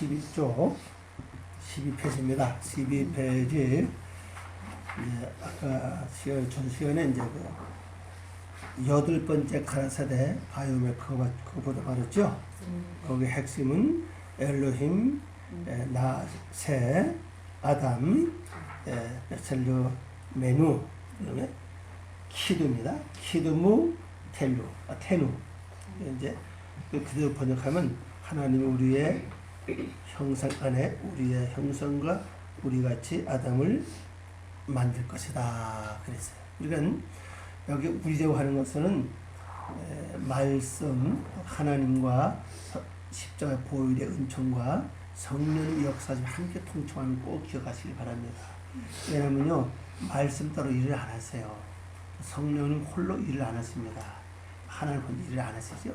11쪽 12페이지입니다. 12페이지 아까 전 시간에 이제 그 8번째 가나세대 바이오메 그거보다 말했죠. 거기 핵심은 엘로힘, 나세, 아담, 베셀로 메누, 그다음에 키두입니다. 키두무, 테누. 이제 그대로 번역하면 하나님이 우리의 형상 안에 우리의 형상과 우리 같이 아담을 만들 것이다. 그랬어요. 그러니까 여기 우리되고 하는 것은 말씀, 하나님과 십자가 보혈의 은총과 성령의 역사를 함께 통충하는 꼭 기억하시길 바랍니다. 왜냐면요, 말씀 따로 일을 안 하세요. 성령은 홀로 일을 안 하십니다. 하나님 혼자 일을 안 하시죠.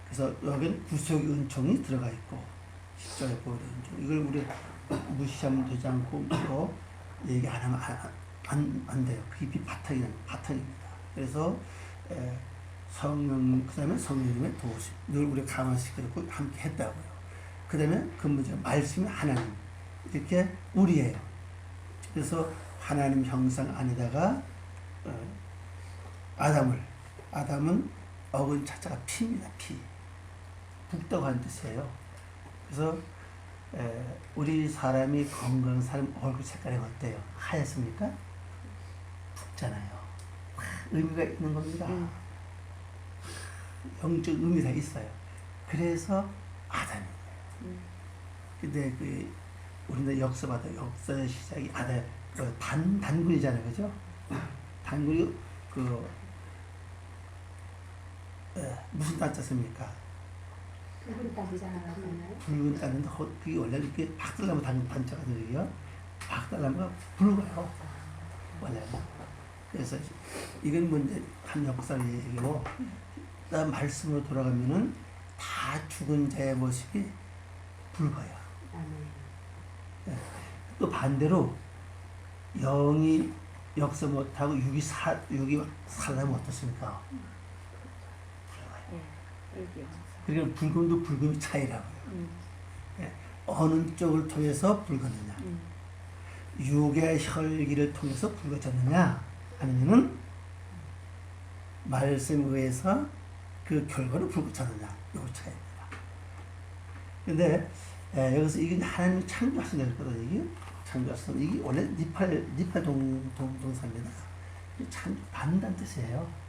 그래서 여기는 구속의 은총이 들어가 있고 십자가의 보혈의 은총, 이걸 우리 무시하면 되지 않고 또 얘기 안 하면 안 돼요. 그게 바탕입니다. 그래서 성령, 그 다음에 성령님의 도우심, 늘 우리 감화시키고 함께 했다고요. 그 다음에 그 문제, 말씀이 하나님, 이렇게 우리예요. 그래서 하나님 형상 안에다가 아담은 어근 자체가 피입니다. 피. 붓다고 하는 뜻이에요. 그래서 우리 사람이 건강한 사람 얼굴 색깔이 어때요? 하얗습니까? 붓잖아요. 의미가 있는 겁니다. 영적 의미가 있어요. 그래서 아담이에요. 근데 우리나라 역사의 시작이 단군이잖아요. 그죠? 단군이 무슨 단자입니까? 붉은 딸이잖아요. 붉은 딸인데 그게 원래 이렇게 박달나무 단자가 들어요. 박달나무가 붉어요. 원래는. 그래서 이건 먼저 한 역사를 얘기고, 그다음 말씀으로 돌아가면은 다 죽은 자의 모습이 붉어요. 또 반대로 영이 역사 못하고 육이 살라면 어떻습니까? 붉어요. 그러니까 붉음도 붉음의 차이라고요. 어느 쪽을 통해서 붉었느냐, 육의 혈기를 통해서 붉어졌느냐, 아니면은 말씀에 의해서 그 결과로 붉어졌느냐, 요 차이입니다. 근데 여기서 이게 하나님이 창조하신 거거든요. 이게 창조하신, 이게 원래 니팔 동사입니다. 만든다는 뜻이에요.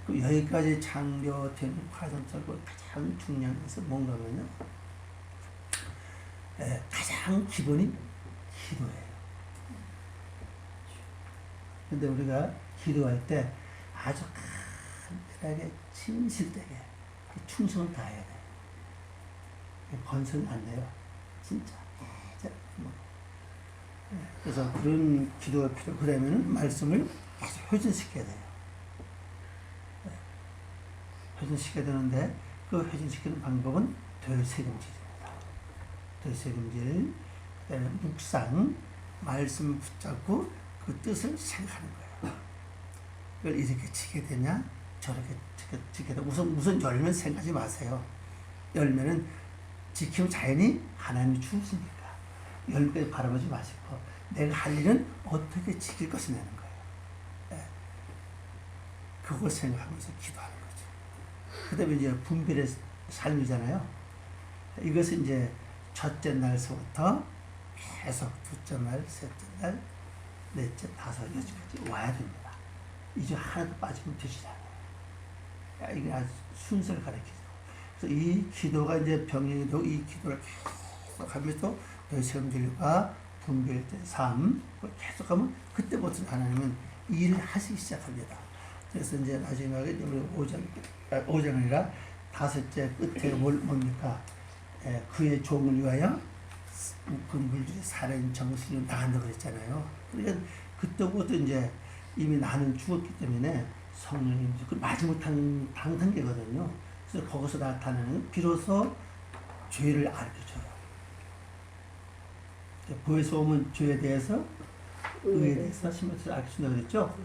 여기까지 창조된 과정적으로 가장 중요한 것은 뭔가면요, 가장 기본이 기도예요. 근데 우리가 기도할 때 아주 간단하게 진실되게 충성을 다해야 돼요. 건성이 안 돼요. 진짜. 그래서 그런 기도가 필요해요. 그러면 말씀을 계속 회전시켜야 돼요. 회전시켜야 되는데 그 회전시키는 방법은 되새김질입니다. 되새김질, 그다음에 묵상, 말씀을 붙잡고 그 뜻을 생각하는 거예요. 그걸 이렇게 치게 되냐, 저렇게 치게 되냐. 우선 열면 생각하지 마세요. 열면은 지키면 자연히 하나님이 주시니까 열매를 바라보지 마시고 내가 할 일은 어떻게 지킬 것이냐는 거예요. 그걸 생각하면서 기도하는 거죠. 그 다음에 이제 분별의 삶이잖아요. 이것은 이제 첫째 날서부터 계속 둘째 날, 셋째 날, 넷째, 다섯, 여섯까지 와야 됩니다. 이제 하나도 빠지면 되지 않아요. 이게 아주 순서를 가르치죠. 그래서 이 기도가 이제 병행이 되고, 이 기도를 계속 하면서 되새김질과 분별의 삶, 계속하면 그때부터 하나님은 일을 하시기 시작합니다. 그래서 이제 마지막에 우리 5장 아니라 다섯째 끝에 뭡니까? 그의 종을 위하여 그 물들이 살아있는 정신이 나간다 그랬잖아요. 그러니까 그때부터 이제 이미 나는 죽었기 때문에 성령이 그 마지못한 단계거든요. 그래서 거기서 나타나는 비로소 죄를 알려줘요. 보혜서 오면 죄에 대해서, 의에 대해서 심어서 알려준다 그랬죠.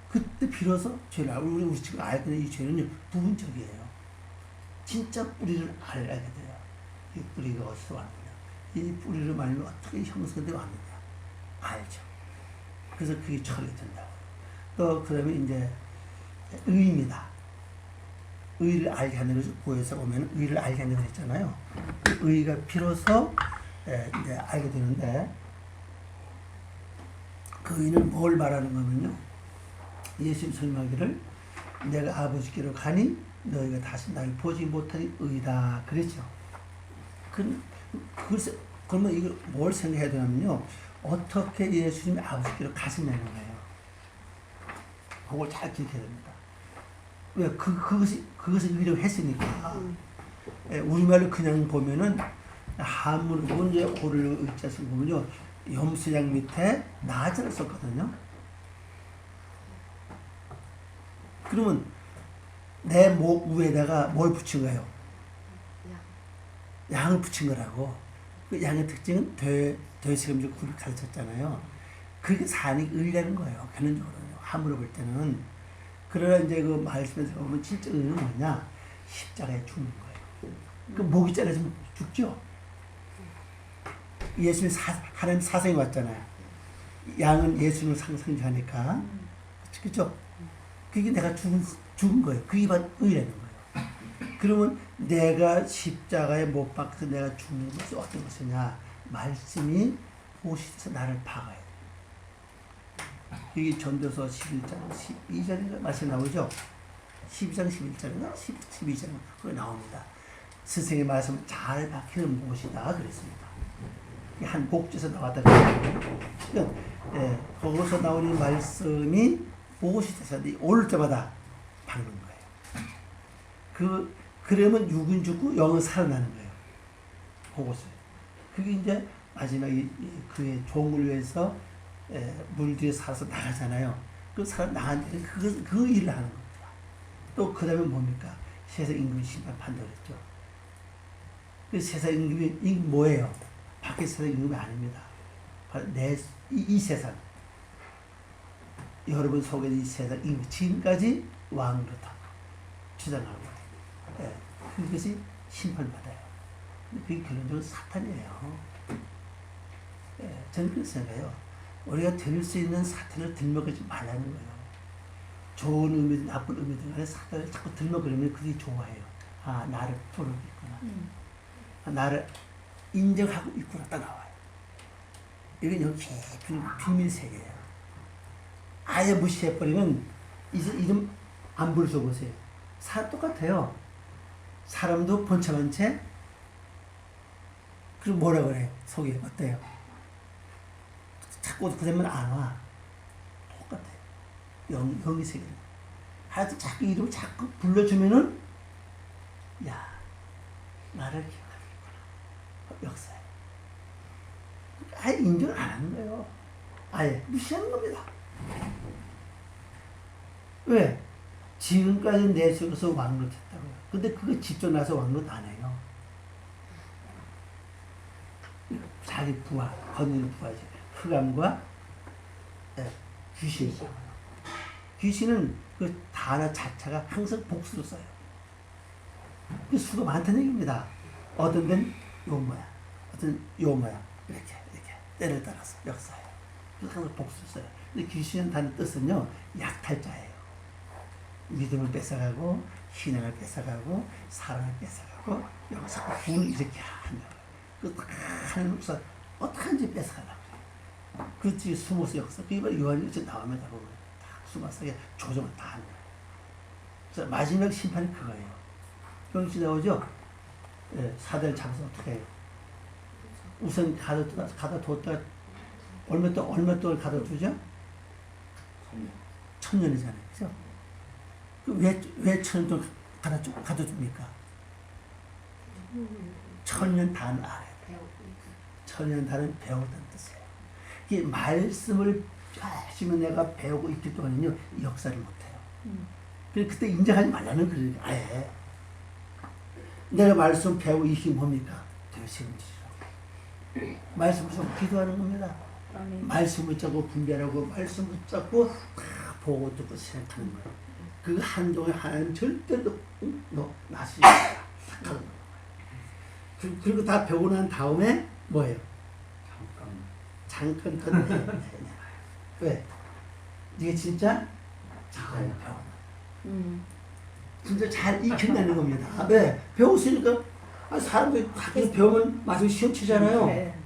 그때 비로소 죄를 알고, 우리 지금 알게 된 이 죄는 부분적이에요. 진짜 뿌리를 알게 돼요. 이 뿌리가 어디서 왔느냐, 이 뿌리를 말면 어떻게 형성되어 왔느냐 알죠. 그래서 그게 처리가 된다고. 또 그러면 이제 의입니다. 의를 알게 하는 것을 구에서 보면 의를 알게 하는 거 있잖아요. 의가 비로소 이제 알게 되는데, 그 의는 뭘 말하는 거면요, 예수님 설명하기를 내가 아버지께로 가니 너희가 다시 나를 보지 못하니 의다 그랬죠. 그러면 이거 뭘 생각해야 되냐면요, 어떻게 예수님이 아버지께로 가시냐는 거예요. 그걸 잘 기억해야 됩니다. 왜? 그것을 의라고 했으니까. 우리말로 그냥 보면은, 한문으로 이제 오를 의자를 보면요, 염소양 밑에 나자를 썼거든요. 그러면 내 목 위에다가 뭘 붙인 거예요? 양을 붙인 거라고. 그 양의 특징은 되새김질 굴을 가르쳤잖아요. 그게 산이 의라는 거예요. 결론적으로요. 함으로 볼 때는. 그러나 이제 그 말씀에서 보면 진짜 의는 뭐냐? 십자가에 죽는 거예요. 그 목이 잘려지면 죽죠. 예수님 하나님 사생이 왔잖아요. 양은 예수님을 상징하니까. 그렇죠? 그게 내가 죽은 거예요. 그게 바로 의라는 거예요. 그러면 내가 십자가에 못 박혀서 내가 죽는 것이 어떤 것이냐? 말씀이 보시면서 나를 박아야 돼. 이게 전도서 11장 12절인가 말씀 나오죠? 12장 11절인가 12장 그거 나옵니다. 스승의 말씀 잘 박히는 무엇이다 그랬습니다. 한 복지에서 나왔다 그랬거든요. 거기서 나오는 말씀이 무엇이 돼서 올 때마다 박는 거예요. 그러면 육은 죽고 영은 살아나는 거예요. 그것을. 그게 이제 마지막에 그의 종을 위해서 물 뒤에 살아서 나가잖아요. 그 살아나간 데는 그 일을 하는 겁니다. 또 그 다음에 뭡니까? 세상 임금 심판 판다고 했죠. 그 세상 임금이 뭐예요? 밖에 세상 임금이 아닙니다. 바로 이 세상. 여러분 속에 이 세상 임금, 지금까지 왕으로다 주장하고 그것이 심판받아요. 그게 결론적으로 사탄이에요. 저는 그렇게 생각해요. 우리가 들을 수 있는 사탄을 들먹이지 말라는 거예요. 좋은 의미든 나쁜 의미든 간에 사탄을 자꾸 들먹이면 그게 좋아해요. 아, 나를 부르고 있구나. 나를 인정하고 있구나. 딱 나와요. 이건 여기 깊은 비밀 세계예요. 아예 무시해버리면 이름 안 부르셔보세요. 사람 똑같아요. 사람도 번창한 채, 그리고 뭐라 그래요? 속에 어때요? 자꾸 그 되면 안 와. 똑같아요. 영이 세계는. 하여튼 자꾸 이름을 자꾸 불러주면은, 야, 나를 기억하겠구나. 역사에. 아예 인정을 안 하는 거예요. 아예 무시하는 겁니다. 왜? 지금까지 내 속에서 왕노릇 했다고요. 근데 그거 직접 나서 왕노릇 안 해요. 자기 부하, 건드리는 부하지. 흑암과 귀신. 귀신은 그 단어 자체가 항상 복수로 써요. 그 수가 많다는 얘기입니다. 어떤 데는 요 모양, 어떤 요 모양, 이렇게 때를 따라서 역사예요. 그래서 항상 복수로 써요. 근데 귀신은 다른 뜻은요, 약탈자예요. 믿음을 뺏어가고, 신앙을 뺏어가고, 사랑을 뺏어가고, 여기서 군을 이렇게 한다고. 그 하는 역사, 어떡한지 뺏어가려고. 그 뒤에 숨어서 역사, 그게 바로 요한일서 나오면 다 보면, 다 숨어서 조정을 다 하는 거예요. 그래서 마지막 심판이 그거예요. 여기 나오죠? 사대를 잡아서 어떻게 해요? 우선 가둬뒀다가, 얼마 동안 가둬두죠? 1000년이잖아요. 그죠? 왜 1000년 동안 가둬줍니까? 1000년 단 알아야 돼요. 1000년 단은 배우다는 뜻이에요. 이 말씀을 하시면 내가 배우고 있기 동안은요, 역사를 못해요. 그래서 그때 인정하지 말라는 거예요. 아예. 내가 말씀 배우고 있기 뭡니까? 되새김질이라고. 말씀 붙잡고 기도하는 겁니다. 말씀 붙잡고 분별하고, 말씀 붙잡고 다 보고 듣고 생각하는 거예요. 그 한동안 하나님 절대로 나시지 않는다. 그리고 다 배우고 난 다음에 뭐예요? 잠깐 더 내놔요. 왜? 이게 진짜 잘 배워. 진짜 잘 익힌다는 겁니다. 왜? 배웠으니까 사람들이 학교에서 배우면 나중에 시험 치잖아요. 네.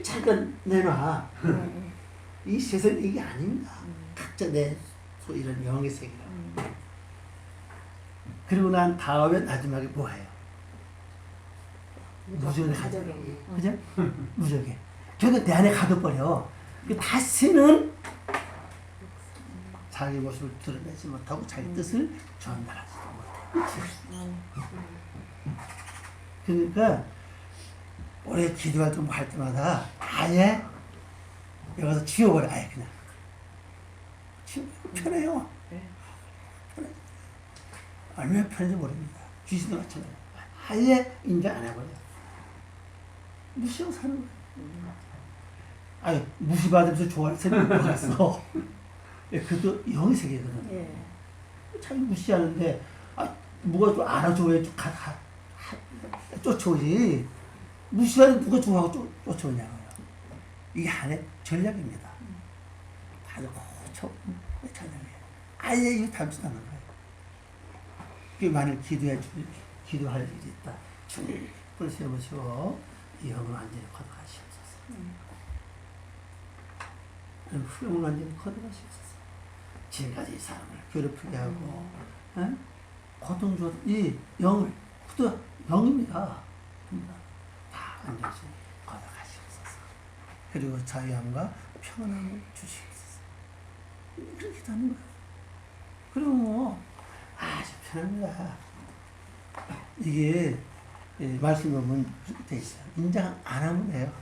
잠깐 내놔. 이 세상 이게 아닙니다. 각자 내 이런 영의 세계라. 그리고 난 다음에 마지막에 뭐 해요? 무전을 하죠. 그죠? 무적에. 결국 내 안에 가둬버려. 다시는 자기 모습을 드러내지 못하고 자기 뜻을 전달하지도 못해요. 그러니까 올해 기도할 때 뭐 할 때마다 아예 여기서 지워버려. 아예 그냥. 지워버려. 편해요. 편해. 얼마나 편한지 모릅니다. 귀신도 마찬가지예요. 아예 인정 안 해버려. 무시하고 사는 거예요. 아니, 무시받으면서 좋아하는 사람이 뭐가 있어. 그것도 영의 세계거든. 예. 자기 무시하는데, 누가 좀 알아줘야 쫓아오지. 무시하는 누가 좋아하고 쫓아오냐고요. 이게 하나의 전략입니다. 다들 전략이에요. 아예 이거 닮지도 않는 거예요. 그 만일 기도할 일이 있다. 주님, 불 세우시고, 이 영을 완전히 거둬가시옵소서. 후용을 완전히 거둬가시옵소서. 지금까지 이 사람을 괴롭히게 하고, 고통 줘, 이 영을, 그것도 영입니다. 다 완전히 거둬가시옵소서. 그리고 자유함과 평안함을 주시옵소서. 그렇게 하는 거예요. 그리고 뭐, 아주 편합니다. 이게, 말씀 보면 그렇게 돼 있어요. 인정 안 하면 돼요.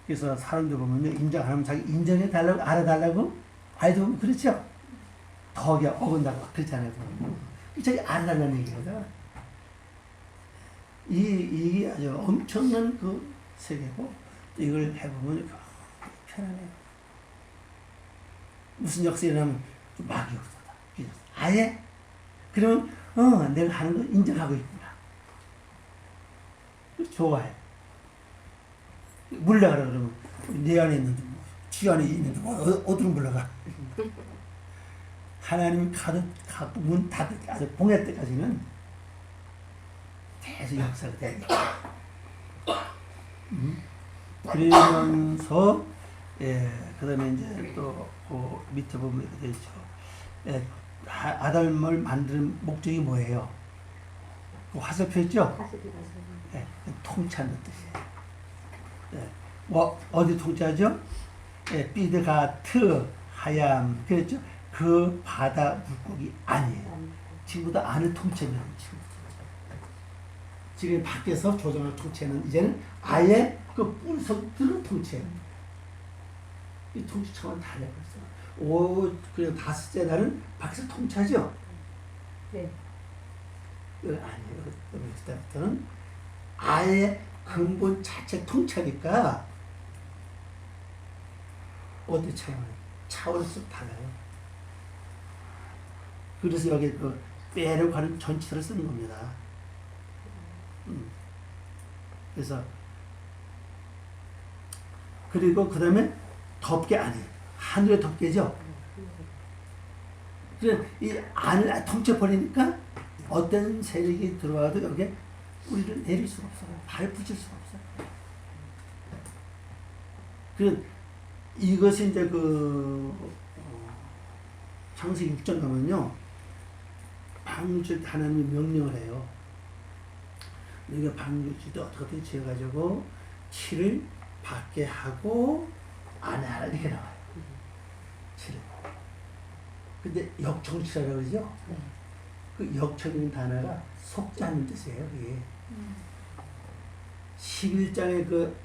그래서 사람들 보면요, 인정 안 하면 자기 인정해 달라고, 알아달라고, 아이들 보면 그렇죠? 더 어긋나고, 그렇잖아요. 자기 알아달라는 얘기거든. 이게 아주 엄청난 그 세계고, 또 이걸 해보면 편안해요. 무슨 역사 일어나면 막이 없어다. 아예? 그러면, 내가 하는 거 인정하고 있구나. 좋아해. 물러가라 그러면, 내 안에 있는데, 지 안에 있는데, 어디로 물러가? 하나님이 갖고 문 닫을 때, 아주 봉해 때까지는 계속 역사가 되니까. 그러면서, 그 다음에 이제 또, 그 밑에 보면 이렇게 되어 있죠. 아담을 만드는 목적이 뭐예요? 화살표 있죠? 통치하는 뜻이에요. 뭐, 어디 통치하죠? 삐드가트, 하얌, 그랬죠? 그 바다 물고기 아니에요. 지금보다 안을 통치하는 친구. 지금 밖에서 조정을 통치하는 이제는 아예 그 뿔석들을 통치해요. 이 통치 차원 달라버렸어. 그냥 다섯째 날은 밖에서 통치하죠? 네. 아니에요. 그때부터는 아예 근본 자체 통치하니까 어디 차원이 쑥 달라요. 그래서 여기 그 빼를 가는 전치사를 쓰는 겁니다. 그래서 그리고 그 다음에 덮개 아니에요. 하늘에 덮개죠. 그래서 이 안을 통째버리니까 어떤 세력이 들어와도 여기에 우리를 내릴 수가 없어요. 발을 붙일 수가 없어요. 그래서 이것이 이제 창세기 6장 가면요. 방주일 때 하나님이 명령을 해요. 우리가 방주일 때 어떻게 지어가지고 칠을 밖에 하고 안에 하라 이렇게 나와요. 칠을. 근데 역청치라고 그러죠? 그 역청이라는 단어가 속자는 뜻이에요. 그게. 11장의 그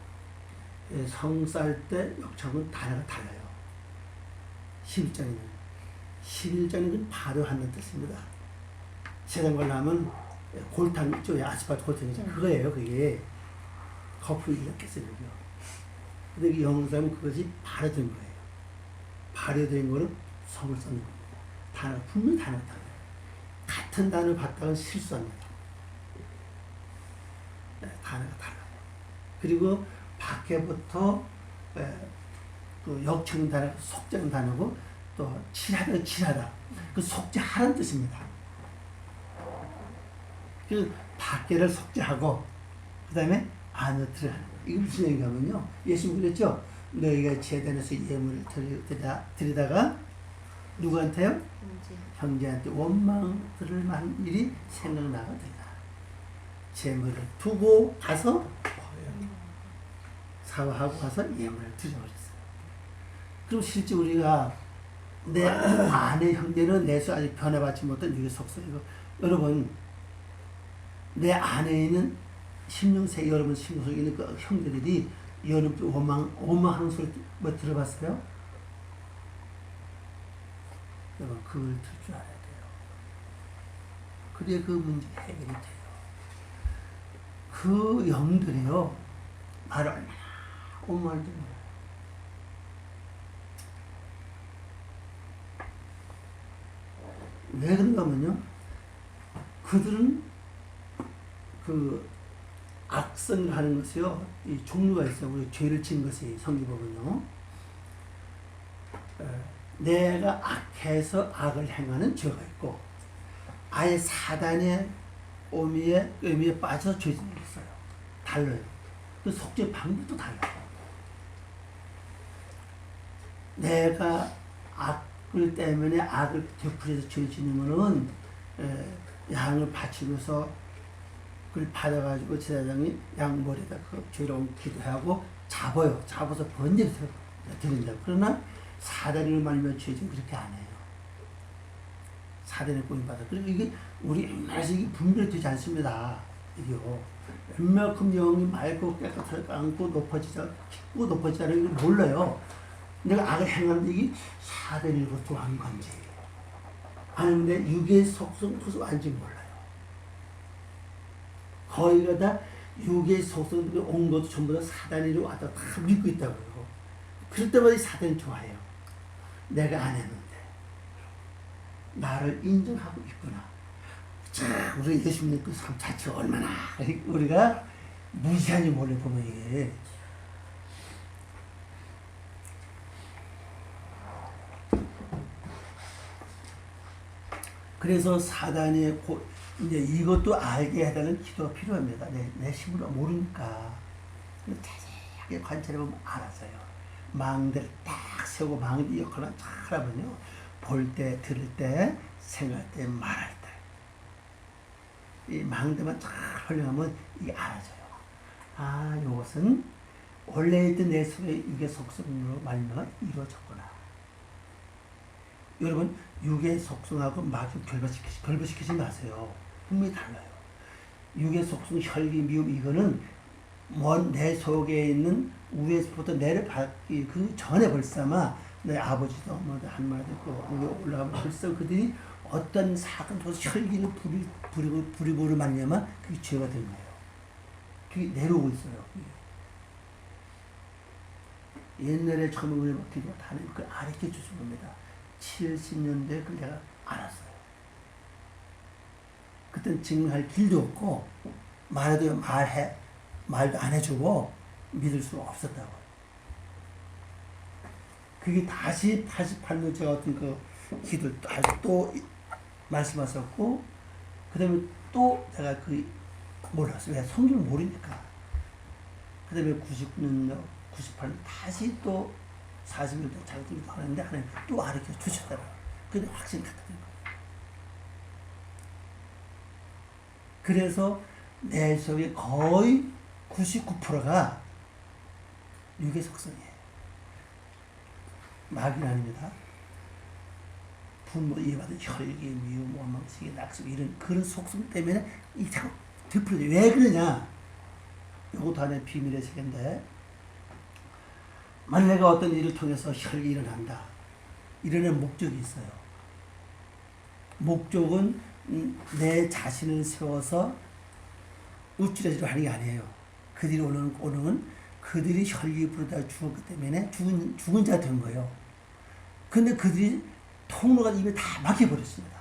성쌀 때 역청은 단어가 달라요. 11장에는. 11장에는 바로 하는 뜻입니다. 세상 걸로 하면 골탕 있죠? 아스팔트 골탕이죠? 그거예요. 그게. 거품이 이렇게 써요. 근데 영상은 그것이 발효된 거예요. 발효된 거는 성을 썼는 겁니다. 단어, 분명히 단어가 달라요. 같은 단어 봤다가 실수합니다. 네, 단어가 달라요. 그리고 밖에부터 그 역치는 단어, 속자는 단어고 또 칠하다. 그 속죄하라는 뜻입니다. 그 밖에를 속죄하고 그 다음에 안으로 들어가는 거예요. 이게 무슨 얘기냐면요. 예수님 그랬죠. 너희가 제단에서 예물을 드리다가 누구한테요? 형제한테 원망들을 만 일이 생각나거든요. 재물을 두고 가서 사과하고 가서 예물을 드려버렸어요. 그럼 실제 우리가 내 아내 형제는 내수 아직 변화받지 못한 유괴 속성이고, 여러분 내 안에 있는 심령세 여러분 심령 속에 있는 그 형제들이 여러분 원망하는 소리 뭐 들어봤어요? 여러분 그걸 들 줄 알아야 돼요. 그래야 그 문제 해결이 돼요. 그 영들이요 말을 얼마나 원망하는지 몰라요. 왜 그런가 하면요, 그들은 그 악성을 하는 것이요, 이 종류가 있어요. 우리 죄를 지은 것이 성경 보면요, 내가 악해서 악을 행하는 죄가 있고, 아예 사단의 의미에 빠져서 죄 짓는 게 있어요. 달라요. 그 속죄 방법도 달라요. 내가 악을 때문에 악을 되풀이해서 죄 짓는 거는 양을 바치면서 그걸 받아가지고 제사장이 양머리에다 그 죄를 얹기도 하고 잡아서 번제를 드린다. 그러나 사단을 말며 죄진 그렇게 안 해요. 사단의 꼬임 받아. 그리고 이게 우리 웬만해서 이게 분별되지 않습니다. 이게요. 웬만큼 영이 맑고 깨끗하지 않고 깊고 높아지자는 걸 몰라요. 내가 악을 행하는데 이게 사단이 것도 한 건지 아니면 내 육의 속성 그것도 아닌지 몰라요. 거의가 다 육의 속성이 온 것도 전부 다 사단이 왔다 다 믿고 있다고요. 그럴 때마다 사단이 좋아해요. 내가 안 했는데 나를 인정하고 있구나. 자, 우리 예수님 그 삶 자체가 얼마나 우리가 무시하는지 몰래 보면 이게 그래서 사단의 이제 이것도 알게 해달라는 기도가 필요합니다. 내 힘으로 모르니까 자세하게 관찰해보면 알아서요. 망대를 딱 세우고 망대 역할을 잘 하면요, 볼 때, 들을 때, 생각할 때, 말할 때, 이 망대만 잘 활용하면 이게 알아져요. 아, 이것은 원래 있던 내 속에 육의 속성으로 말미암아 이루어졌구나. 여러분, 육의 속성하고 마귀 결부시키지 마세요. 분명히 달라요. 육의 속성, 혈기, 미움, 이거는 내 속에 있는 위에서부터 내려받기 그 전에 벌써마 내 아버지도 어머니도 한마디 듣고 위에 올라가면 벌써 그들이 어떤 사건 통해서 혈기를 부리고를 말미암아 그게 죄가 된 거예요. 그게 내려오고 있어요. 옛날에 처음에 우리 기도가 하나님 그걸 가르쳐 주신 겁니다. 70년대에 그걸 내가 알았어요. 그때는 증명할 길도 없고 말해도 말도 안 해주고 믿을 수가 없었다고. 그게 다시 88년 제가 어떤 그 기도를 또 말씀하셨고, 그 다음에 또 내가 몰랐어요. 왜? 성경을 모르니까. 그 다음에 99년, 98년 다시 또 40년 동안 자격증을 하는데 하나님 또 가르쳐 주셨더라고요. 근데 확신이 갖다 된 거예요. 그래서 내 속에 거의 99%가 육의 속성이에요. 마귀는 아닙니다. 분노, 이해받은 혈기, 미움, 원망, 시기, 낙심 이런 그런 속성 때문에 이 자꾸 되풀이돼요. 왜 그러냐? 이것도 하나의 비밀의 세계인데, 만약 내가 어떤 일을 통해서 혈기 일어난다. 일어나는 목적이 있어요. 목적은 내 자신을 세워서 우쭐해지려 하는 게 아니에요. 그들이 오는 건 그들이 혈기 부르다 죽었기 때문에 죽은 자가 된 거예요. 근데 그들이 통로가 입에 다 막혀버렸습니다.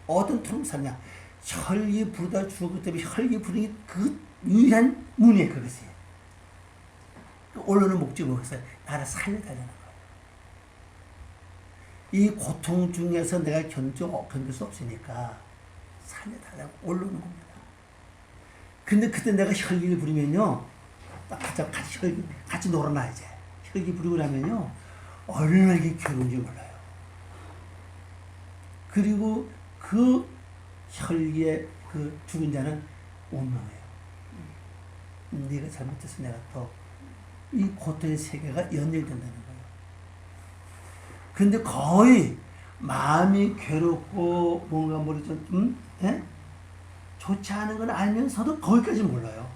어떤 토록 사냐? 혈기 부르다 죽었기 때문에 혈기 부르는 게 그 유일한 문이에요, 그것이. 올라오는 목적이 뭐겠어요? 나를 살려달라는 거예요. 이 고통 중에서 내가 견딜 수 없으니까 살려달라고 올라오는 겁니다. 근데 그때 내가 혈기를 부리면요, 같이 놀아놔, 이제. 혈기 부리고 나면요, 얼마나 이게 괴로운지 몰라요. 그리고 그 혈기의 그 죽은 자는 운명해요. 네가 잘못해서 내가 또 이 고통의 세계가 연결된다는 거예요. 근데 거의 마음이 괴롭고 뭔가 좀 좋지 않은 건 알면서도 거기까지 몰라요.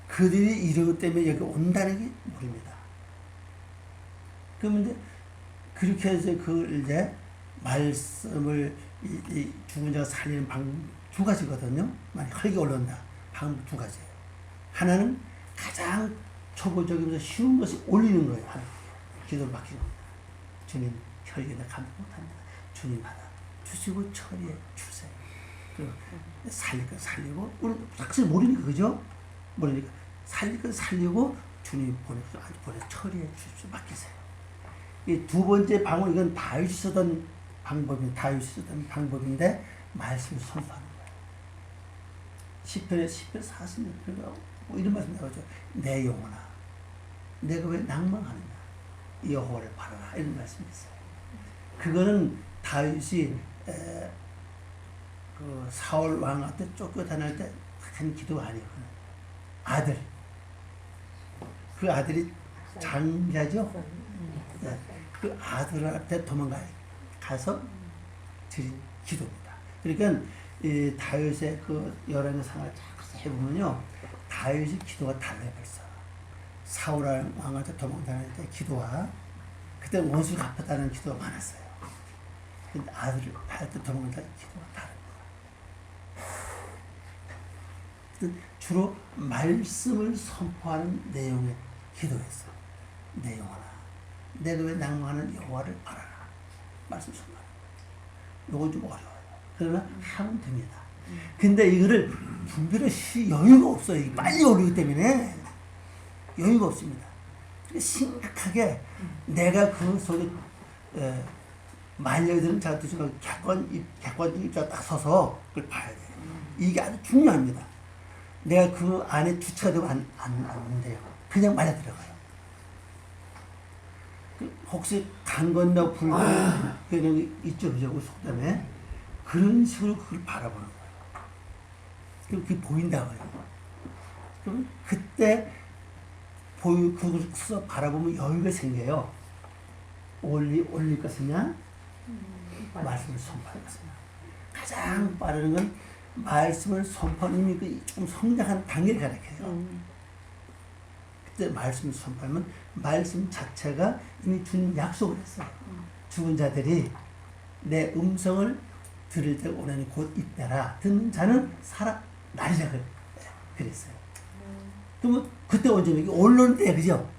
그들이 이러기 때문에 여기 온다는 게 모릅니다. 그러면 이제 그렇게 해서 이제 말씀을 이 죽은 자가 살리는 방법 두 가지거든요. 만약 혈기 올라온다. 방법 두 가지예요. 하나는 가장 초보적이면서 쉬운 것이 올리는 거예요. 하나. 기도를 맡기는 겁니다. 주님, 혈기나 감당 못합니다. 주님 받아 주시고 처리해 주세요. 그리고 살릴 건 살리고, 우리 사실 모르니까, 그죠? 모르니까 살릴 건 살리고 주님 보내 처리해 주십시오. 맡기세요. 이 두 번째 방법, 이건 다윗이 쓰던 방법인데 말씀을 선포하는 거예요. 시편 46편에 뭐 이런 말씀 나오죠. 내 영혼아, 내가 왜 낭망하느냐? 여호와를 바라라. 이런 말씀이 있어요. 그거는 다윗이 그 사울 왕한테 쫓겨다닐 때 한 기도가 아니었거든요. 아들. 그 아들이 장자죠. 네. 그 아들한테 가서 드린 기도입니다. 그러니까 이 다윗의 그 열왕의 상을 자꾸 해보면요, 다윗의 기도가 달라요. 벌써 사울 왕한테 도망다닐 때 기도와 그때 원수 갚았다는 기도가 많았어요. 근데 아들한테 도망다닐 기도가 다릅니다. 주로 말씀을 선포하는 내용의 기도였어요. 내 영혼아, 내가 왜 낭망하는 여호와를 바라라. 말씀 선포하는 거예요. 이건 좀 어려워요. 그러나 하면 됩니다. 근데 이거를 분별할 여유가 없어요. 빨리 오르기 때문에 여유가 없습니다. 심각하게 내가 그 속에 만약에는 자 객관 입자가 딱 서서 그걸 봐야 돼요. 이게 아주 중요합니다. 내가 그 안에 주체가 되면 안 돼요. 그냥 말려 들어가요. 혹시 강 건너 불가는 그런 있죠, 그죠? 우리 속담에 그런 식으로 그걸 바라보는 거예요. 그럼 그게 보인다고요. 그럼 그때 그것을 바라보면 여유가 생겨요. 올릴 것이냐, 말씀을 선포할 것이냐. 가장 빠르는 건 말씀을 선포하는 이미 좀 성장한 단계를 가리켜요. 그때 말씀을 선포하면 말씀 자체가 이미 주님 약속을 했어요. 죽은 자들이 내 음성을 들을 때 오라니 곧 있다라. 듣는 자는 살아나리라 그랬어요. 그러면 그때 언제면 올라올 때, 그죠?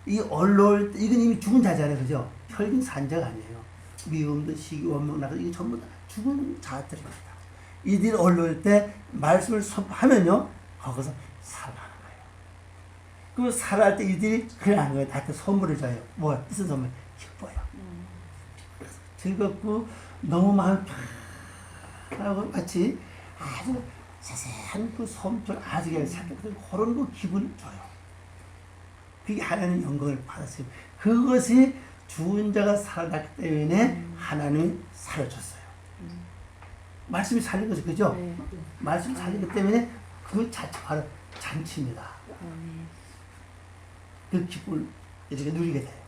이 올라올 때, 이건 이미 죽은 자잖아요, 그죠? 혈긴 산자가 아니에요. 미움도 시기 원명 나가 이게 전부 다 죽은 자들입니다. 이들이 올라올 때 말씀을 선포하면요, 거기서 살아나는 거예요. 그 살아날 때 이들이 그래 하는 거예요. 나한테 선물을 줘요. 뭐야? 무슨 선물? 기뻐요. 즐겁고 너무 마음 편하고 마치 아주 세세한 그 섬을 아주 그냥 생각하는 그런 그 기분을 줘요. 그게 하나님 영광을 받았어요. 그것이 죽은 자가 살아났기 때문에 하나님이 살아줬어요. 말씀이 살린 거죠, 그죠? 네. 말씀이 살리기 때문에 그 자체 바로 잔치입니다. 그 기쁨을 이렇게 누리게 돼요.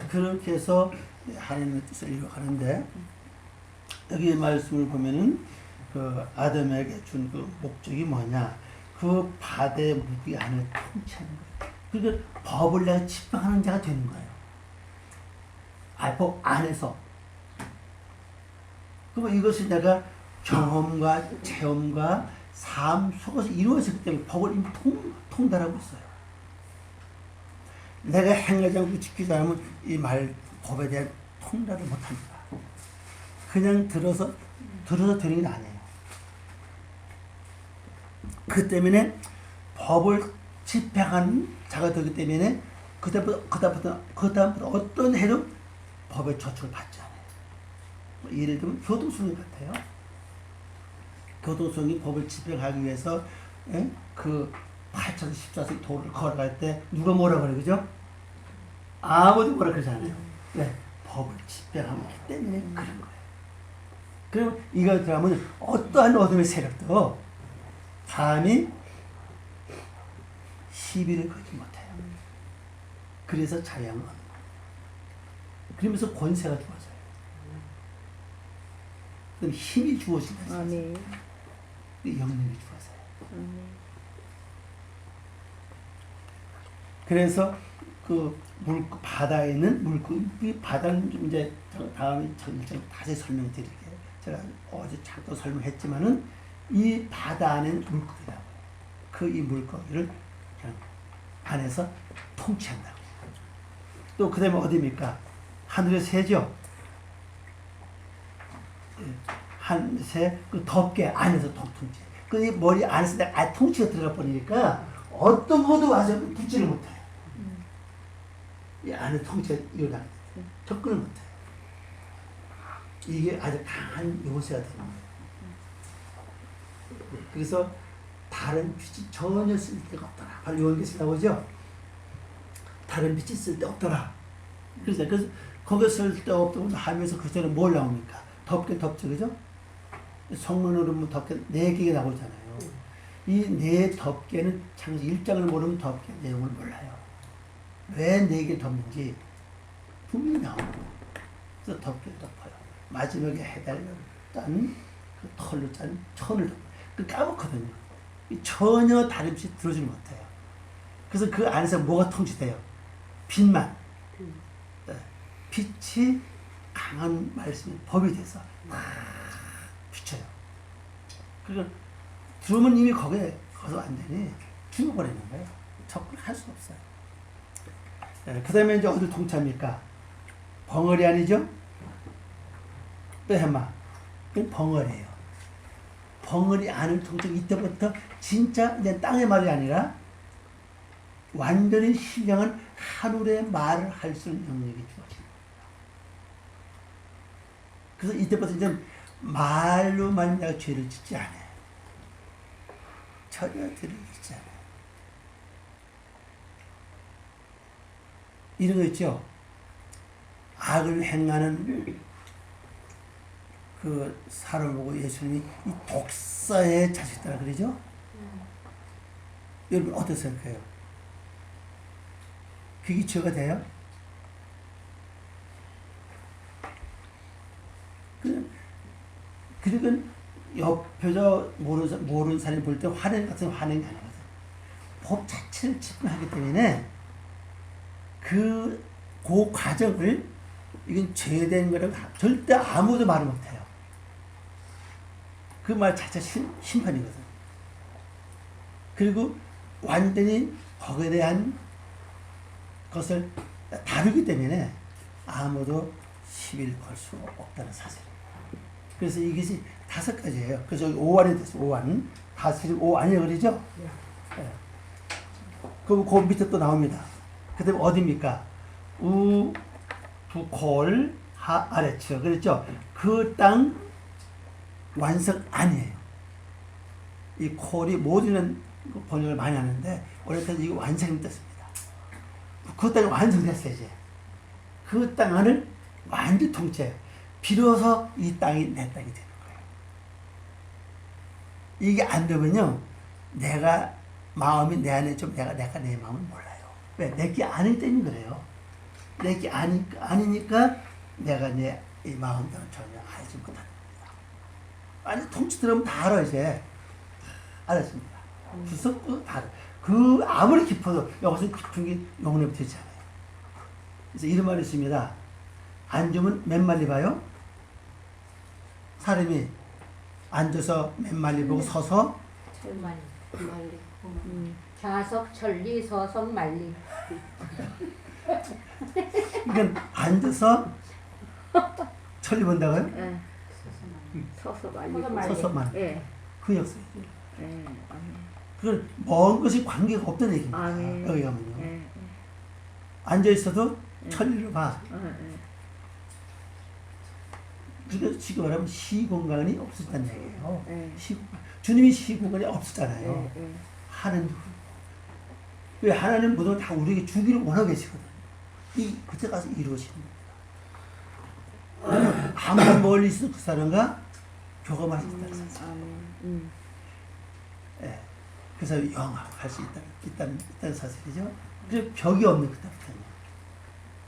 그렇게 해서 하나님의 뜻을 이루어가는데, 여기 말씀을 보면은 그 아담에게 준 그 목적이 뭐냐? 그 바다의 무기 안을 통치하는 거예요. 그러니까 법을 내가 집행하는 자가 되는 거예요. 법 안에서. 그럼 이것이 내가 경험과 체험과 삶 속에서 이루어지기 때문에 법을 이미 통달하고 있어요. 내가 행하지 않고 지키지 않으면 이 법에 대한 통달을 못합니다. 그냥 들어서 되는 게 아니에요. 그 때문에 법을 집행하는 자가 되기 때문에 그다음부터 어떤 해도 법의 조처를 받지 않아요. 예를 들면 교도소년 같아요. 교도소년이 법을 집행하기 위해서 그 8,014세 도를 걸어갈 때 누가 뭐라 그래, 그죠? 아무도 뭐라 그러지 않아요. 왜? 법을 집행하기 때문에 그런 거예요. 그럼 이걸 들어가면 어떠한 어둠의 세력도 감히 시비를 걸지 못해요. 그래서 자유함은 그러면서 권세가 주어져요. 그럼 힘이 주어진다. 아멘. 영능이 주어져요. 그래서 그 바다에 있는 물고기 바다는 좀 이제 다음에 다시 설명드릴게요. 제가 어제 잠깐 설명했지만은 이 바다 안에는 물고기라고. 이 물고기를 그냥 안에서 통치한다고. 또 그다음에 어디입니까? 하늘의 새죠. 한새 그 덮개 안에서 통치. 그 머리 안에서 통치가 들어가 버리니까 어떤 것도 와서 붙지를 못해요. 이 안에 통치가 일어나게 돼요. 접근을 못해요. 이게 아주 강한 요새가 되는 거예요. 그래서 다른 빛이 전혀 쓸 데가 없더라. 바로 요한계시록 나오죠. 다른 빛이 쓸 데 없더라. 그래서 거기 쓸 데 없다고 하면서 그 전에 뭘 나옵니까? 덮개 덮죠, 그죠? 성문으로 보면 덮개 4개가 나오잖아요. 이 4 덮개는 창세기 1장을 모르면 덮개 내용을 몰라요. 왜 4개 덮는지 분명히 나옵니다. 그래서 덮개를 덮어요. 마지막에 해달을 짠, 그 털로 짠 천을 덮어요. 그 까먹거든요. 전혀 다른 빛이 들어오지 못해요. 그래서 그 안에서 뭐가 통치돼요? 빛만. 빛이 강한 말씀이 법이 돼서 막 비쳐요. 그러니까 들어오면 이미 거기서 완전히 죽어버리는 거예요. 접근할 수 없어요. 그 다음에 이제 어딜 통치합니까? 벙어리 아니죠? 또 해마. 그건 벙어리예요. 벙어리 안을 통치 이때부터 진짜 이제 땅의 말이 아니라 완전히 신령한 하늘의 말을 할 수 있는 능력이 주어집니다. 그래서 이때부터 이제 말로만 내가 죄를 짓지 않아요. 전혀 죄를 짓지 않아요. 이런 거 있죠. 악을 행하는 그 사람을 보고 예수님이 이 독사의 자식들아 그러죠? 여러분 어떻게 생각해요? 그게 죄가 돼요? 그리고 옆에서 모르는 사람이 볼 때 화낸 같은 화낸 게 아니거든. 법 자체를 집행하기 때문에 그 과정을 이건 죄된 거라고 절대 아무도 말을 못해요. 그 말 자체 심판이거든. 그리고 완전히 거기에 대한 것을 다루기 때문에 아무도 시비를 걸 수 없다는 사실입니다. 그래서 이것이 5가지예요. 그래서 여기 5안이 됐어요. 5안. 다스림 5안이라고 그러죠? 네. 그럼 그 밑에 또 나옵니다. 그 다음에 어디입니까? 우, 두, 콜, 하, 아래치요. 그랬죠? 그 땅 완성 아니에요. 이 콜이 모든 번역을 많이 하는데 오늘까지 이거 완성이 됐습니다. 그 땅이 완성됐어요, 이제. 그 땅 안을 완전히 통째요. 비로소 이 땅이 내 땅이 되는 거예요. 이게 안 되면요, 내가 마음이 내 안에 좀 내가 내 마음을 몰라요. 왜? 내게 아니기 때문에 그래요. 내게 아니니까 내가 내 이 마음대로 전혀 알지 못하는 겁니다. 아니 통치 들으면 다 알아 이제. 알았습니다. 구석도 다 알아. 그 아무리 깊어도 여기서 깊은 게 용납이 되지 않아요. 그래서 이런 말이 있습니다. 앉으면 맨말리 봐요. 사람이 앉아서 맨말리 보고 서서 말리. 좌석 천리 서석 말리. 그러니까 앉아서 천리 본다고요? 네. 서서 말리고. 서서 말리고. 서서 말. 예. 그 역사죠. 예. 아멘. 그건 먼 것이 관계가 없다는 얘기입니다. 아멘. 여기 가면요. 예. 앉아 있어도 천리를 봐. 예. 그러니까 지금 말하면 시공간이 없었다는 얘기예요. 예. 주님이 시공간이 없었잖아요. 예. 하나님도 왜 하나님 모든 다 우리에게 주기를 원하고 계시거든. 그때 가서 이루어지는 겁니다. 아무리 멀리 있어도 그 사람과 교감할 수 있다는 사실. 아멘. 예. 그래서 영합할 수 있다는 사실이죠. 그래서 벽이 없는 그때부터는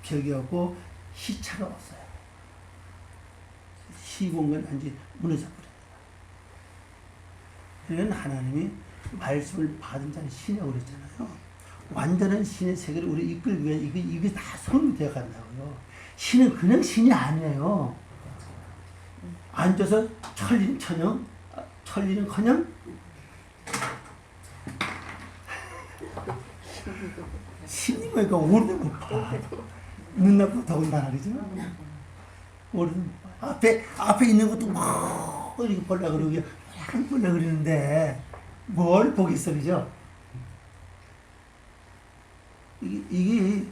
벽이 없고 시차가 없어요. 시공간 완전히 무너져 버립니다. 그러면 하나님이 말씀을 받은 자는 신이라고 그랬잖아요. 완전한 신의 세계를 우리 이끌기 위해 이게 다 손이 되어 간다고요. 신은 그냥 신이 아니에요. 앉아서 천리는커녕 신이 뭐니까 오르도 못 봐. 눈나쁘고 더군다나 그죠? 오르도 못 봐. 앞에 있는 것도 막 이렇게 보려고 그러고 약간 보려고 그러는데 뭘 보겠어 그죠? 이게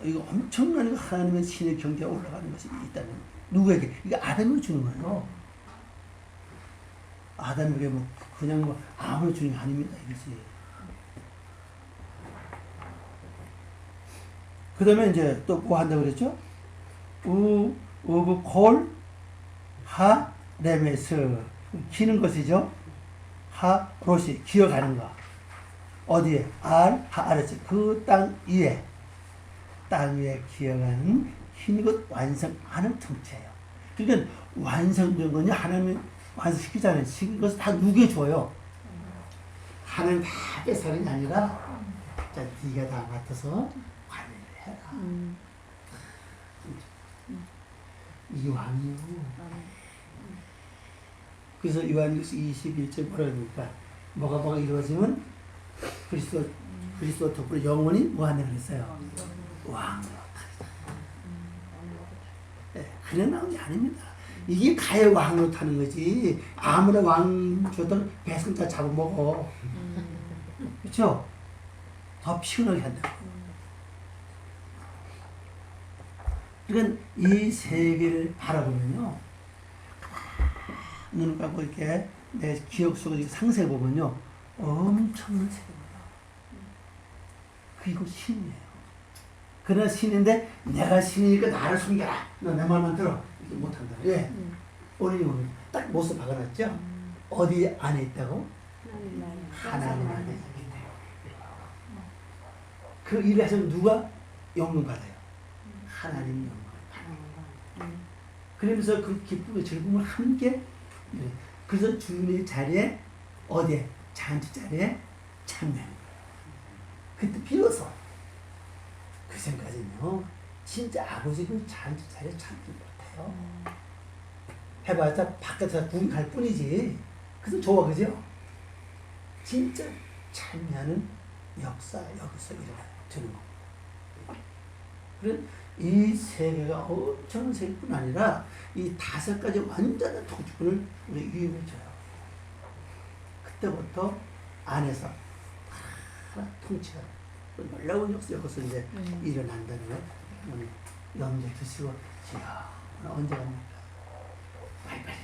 엄청난 하나님의 신의 경계가 올라가는 것이 있다면 누구에게? 이게 아담이 주는 거예요. 아담에게 뭐 그냥 뭐 아무나 주는 게 아닙니다. 이것이. 그 다음에 이제 또 뭐 한다고 그랬죠? 콜, 하, 레메스. 기는 것이죠. 하, 로시. 기어가는 거. 어디에? 하아르츠. 그 땅 위에. 땅 위에 기어가는 힘이곧 완성하는 통째예요. 그러니까 완성된 거냐? 하나님이 완성시키자는 이것을 다 누구에 줘요? 하나님 다 뺏어가는 게 아니라 자, 네가 다 맡아서 관리를 해라. 이왕이요. 그래서 요한일서 21절 뭐라 그러니까 뭐가 이루어지면 그리스도 덕분에 영원히 뭐 한다 그랬어요? 왕으로 타리라. 네, 그냥 나온 게 아닙니다. 이게 가야 왕으로 타는 거지. 아무나 왕 줘도 배승자 잡아먹어. 그렇죠? 더 피곤하게 한다고. 그러니까 이 세계를 바라보면요. 눈을 감고 이렇게 내 기억 속에 상세히 보면요. 엄청난 세계입니다. 그리고 신이에요. 그러나 신인데 내가 신이니까 나를 숨겨라. 너 내 말만 들어. 이렇게 못한다. 예. 오늘 오늘 딱 모습 박아놨죠? 어디 안에 있다고? 하나님 안에 있기 때문에. 그 일을 해서 누가 영광 받아요? 하나님 영광 받아요. 그러면서 그 기쁨과 즐거움을 함께 그래서 주님의 자리에 어디에? 잔치 자리에 참여하는 거예요. 그때 비로소 그 전까지는요 진짜 아버지 그 잔치 자리에 참지 못해요. 해봤자 바깥에서 구경 갈 뿐이지. 그래서 좋아 그죠? 진짜 참여하는 역사 여기서 일어나는 겁니다. 그래 이 세계가 엄청난 세계뿐 아니라 이 5가지 완전한 통치권을 우리 위임해 줘요. 그때부터 안에서 다 통치가 놀라운 역사 여기서 이제 일어난다는 거 염두에 두시고 제가 언제 갑니까? 빨리빨리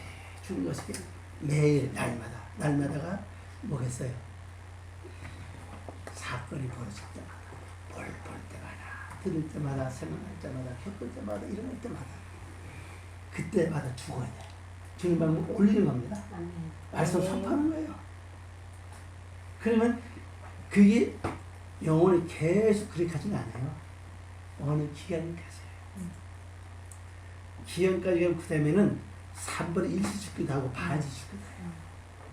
죽는 것이 매일 날마다가 뭐겠어요? 사건이 벌어질 때마다 볼 때마다 들을 때마다 생각할 때마다 겪을 때마다 일어날 때마다 그때마다 죽어야 돼. 주님 방금 올리는 겁니다. 말씀 선포하는 거예요. 그러면 그게 영원히 계속 그렇게 하지는 않아요. 어느 기간까지. 기간까지 가면 그 다음에는 3분의 1씩 죽기도 하고 반씩 죽기도 해요.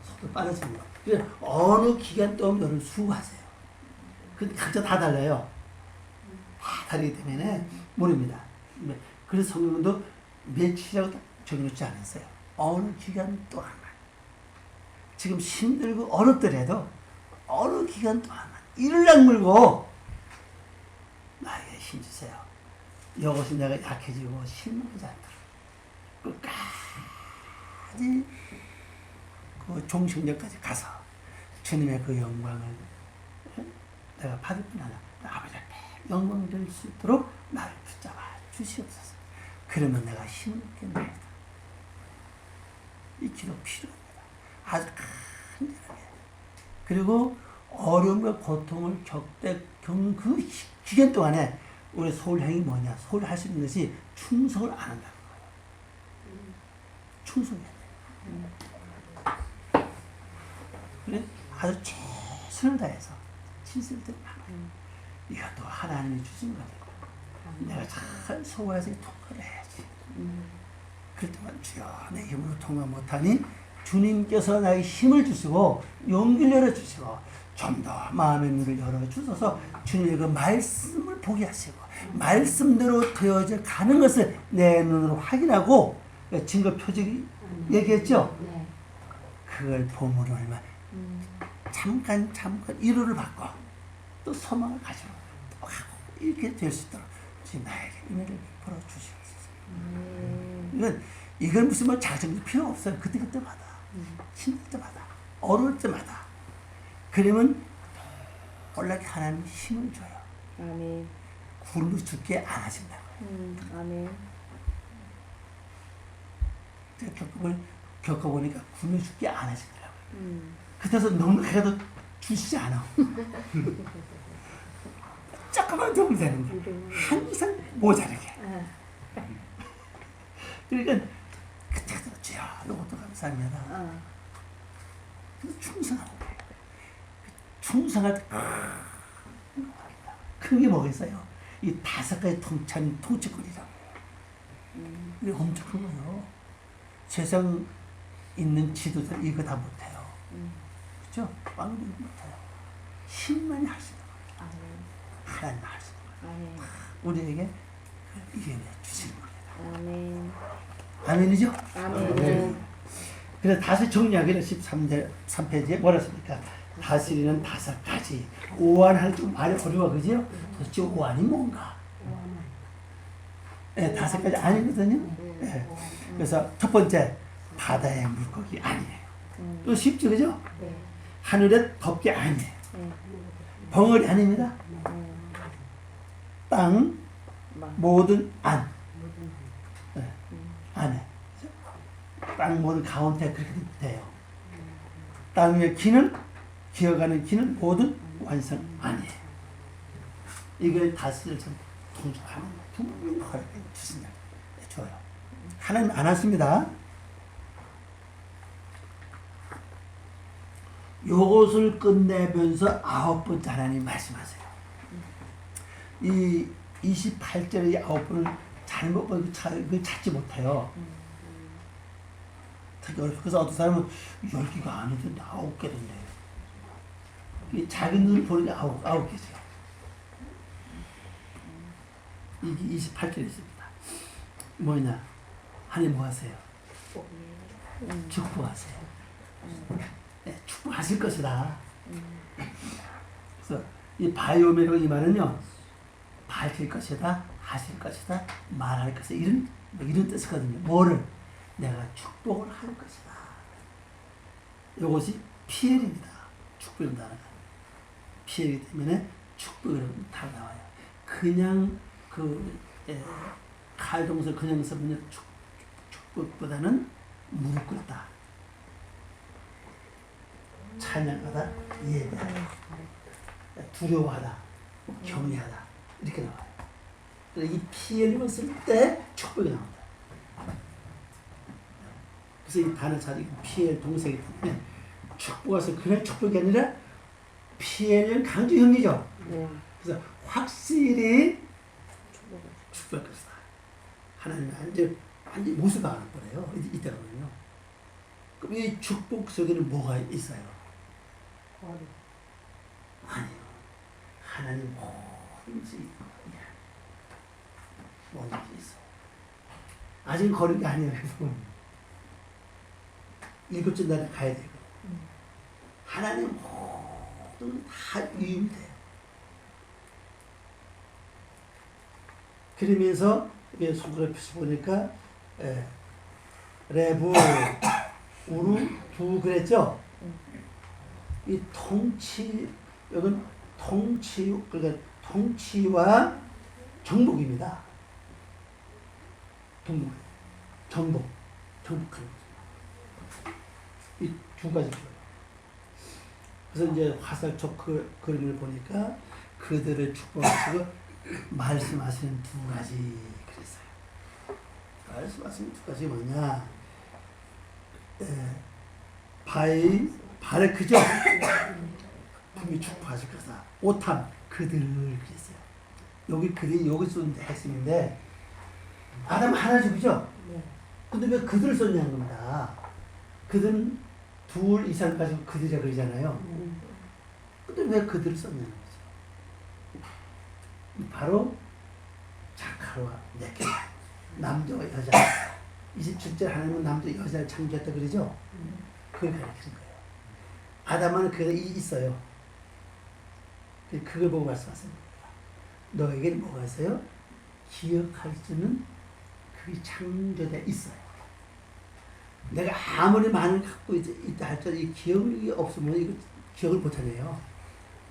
속도 빠르습니다. 그래서 어느 기간 동안 너를 수고하세요. 근데 각자 다 달라요. 다 다르기 때문에 모릅니다. 그래서 성경도 며칠이라고 정해놓지 않았어요. 어느 기간 동안만. 지금 힘들고 어렵더라도 어느 기간 동안만 이를 악물고 나에게 힘주세요. 이것이 내가 약해지고 힘들지 않도록 끝까지 끝까지 그 종식력까지 가서 주님의 그 영광을 내가 받을 뿐 아니라 아버지 앞에 영광 될 수 있도록 나를 붙잡아 주시옵소서. 그러면 내가 힘을 얻겠나이다. 이 기도 필요합니다. 아주 간절하게. 그리고 어려움과 고통을 겪는 그 기간 동안에 우리 소울행이 뭐냐? 소울 할 수 있는 것이 충성을 안 한다는 거예요. 충성해야 돼요. 그래? 아주 최선을 다해서 진실을 하나요. 이것도 하나님이 주신 거니까 내가 잘 소화해서 통과를 해야지. 그럴 때만 주여 내 힘으로 통과 못하니 주님께서 나에게 힘을 주시고 용기를 열어주시고 좀 더 마음의 문을 열어주셔서 주님의 그 말씀을 보게 하시고 말씀대로 되어져 가는 것을 내 눈으로 확인하고 증거 표적이 얘기했죠. 네. 그걸 보므로 얼마 잠깐 위로를 받고 또 소망을 가지고 또 하고 이렇게 될 수 있도록 주님 나에게 은혜를 베풀어 주시옵소서. 이건 무슨 뭐 자정이 필요 없어요. 그때마다 힘들 때마다 어려울 때마다 그러면 원래 하나님 힘을 줘요. 아멘. 굶어 죽게 안 하신다고. 아멘. 제가 겪어보니까 굶어 죽게 안 하시더라고요. 그때서 넉넉해도 주시지 않아. 조금만 도움 되는데 항상 모자르게. 그러니까 그때도 주여 이것도 감사합니다. 그래서 충성하는 거예요. 충성할 때 큰 게 뭐겠어요? 이 5가지 통치권이라고. 이게 엄청 큰 거예요. 세상 있는 지도자 이거 다 못해요. 그렇죠? 왕도 못해요. 힘만이 하시는 거예요. 하나님 하시는 거예요. 우리에게 이게 주시는 겁니다. 아멘. 아멘이죠? 아멘. 그래서 다시 정리하기는 13페이지에 뭐라 씁니까? 다스리는 5가지. 오한할 좀 말이 어려워, 그죠? 도대체 오한이 뭔가? 네, 5가지 아니거든요. 네. 그래서 첫 번째, 바다의 물고기 아니에요. 또 쉽죠, 그죠? 하늘의 덮개 아니에요. 벙어리 아닙니다. 땅, 모든 안. 네. 안에. 땅 모든 가운데 그렇게 돼요. 땅 위에 기는 기어가는 기는 모든 완성 아니에요. 이걸 다스릴 좀 통솔하는 분명히 허락해 주신다. 줘요. 하나님 안 하십니다. 요것을 끝내면서 9번째 하나님 말씀하세요. 이 28절의 9번을 잘못 찾지 못해요. 그래서 어떤 사람은 10개가 아니던데 9개던데. 자기 눈을 보는 게 9개죠. 이게 28절에 있습니다. 뭐냐? 하나님 뭐 하세요? 축복하세요. 네, 축복하실 것이다. 그래서 이 바이오메로 이 말은요, 밝힐 것이다, 하실 것이다, 말할 것이다. 이런 뜻이거든요. 뭐를? 내가 축복을 할 것이다. 이것이 피엘입니다. 축복이라는 단어가. 피엘이기 때문에 축복이라고 다 나와요. 그냥 칼동서 그냥 써보면 축복보다는 무릎 꿇다, 찬양하다, 예배하다, 두려워하다, 경외하다 이렇게 나와요. 이 피엘림을 쓸 때 축복이 나옵니다. 그래서 이 단어 자리 피엘 동생이기 때문에 축복해서 그냥 축복이 아니라 피엘은 강조형이죠. 그래서 확실히 축복할 것이다. 하나님 완전히 모습을 알아 버려요. 이때로는요. 그럼 이 축복 속에는 뭐가 있어요? 아니요. 하나님 뭐든지 뭐든지 있어요. 아직 거는 게 아니에요. 7째 날에 가야 되고 하나님 모든 다 이유이 돼요. 그러면서 손가락 펴서 보니까 레브 우루 두 그랬죠? 이 통치, 여긴 통치, 그러니까 통치와 정복입니다. 정복하는 이 두 가지 표현. 그래서 이제 화살촉 그림을 보니까 그들을 축복하시고 말씀하시는 두 가지 그랬어요. 말씀하시는 두 가지 뭐냐? 바레크죠? 분명히 축복하실 거다. 오탐, 그들을 그랬어요. 여기 그들이 여기 쓰는 핵심인데, 아담 하나 죽이죠? 네. 근데 왜 그들을 썼냐는 겁니다. 그들은 둘 이상 가지고 그들이라 그러잖아요. 근데 왜 그들을 썼냐는 거죠. 바로 자카르와 네케, 남자와 여자. 27절 하나님은 남자 여자를 창조했다 그러죠? 그걸 가르치는 거예요. 아담은 그게 있어요. 그걸 보고 말씀하십니다. 너에게는 뭐가 있어요? 기억할 수는 그게 창조되어 있어요. 내가 아무리 많은 갖고 있다 할지라도 이 기억이 없으면 이거 기억을 못하네요.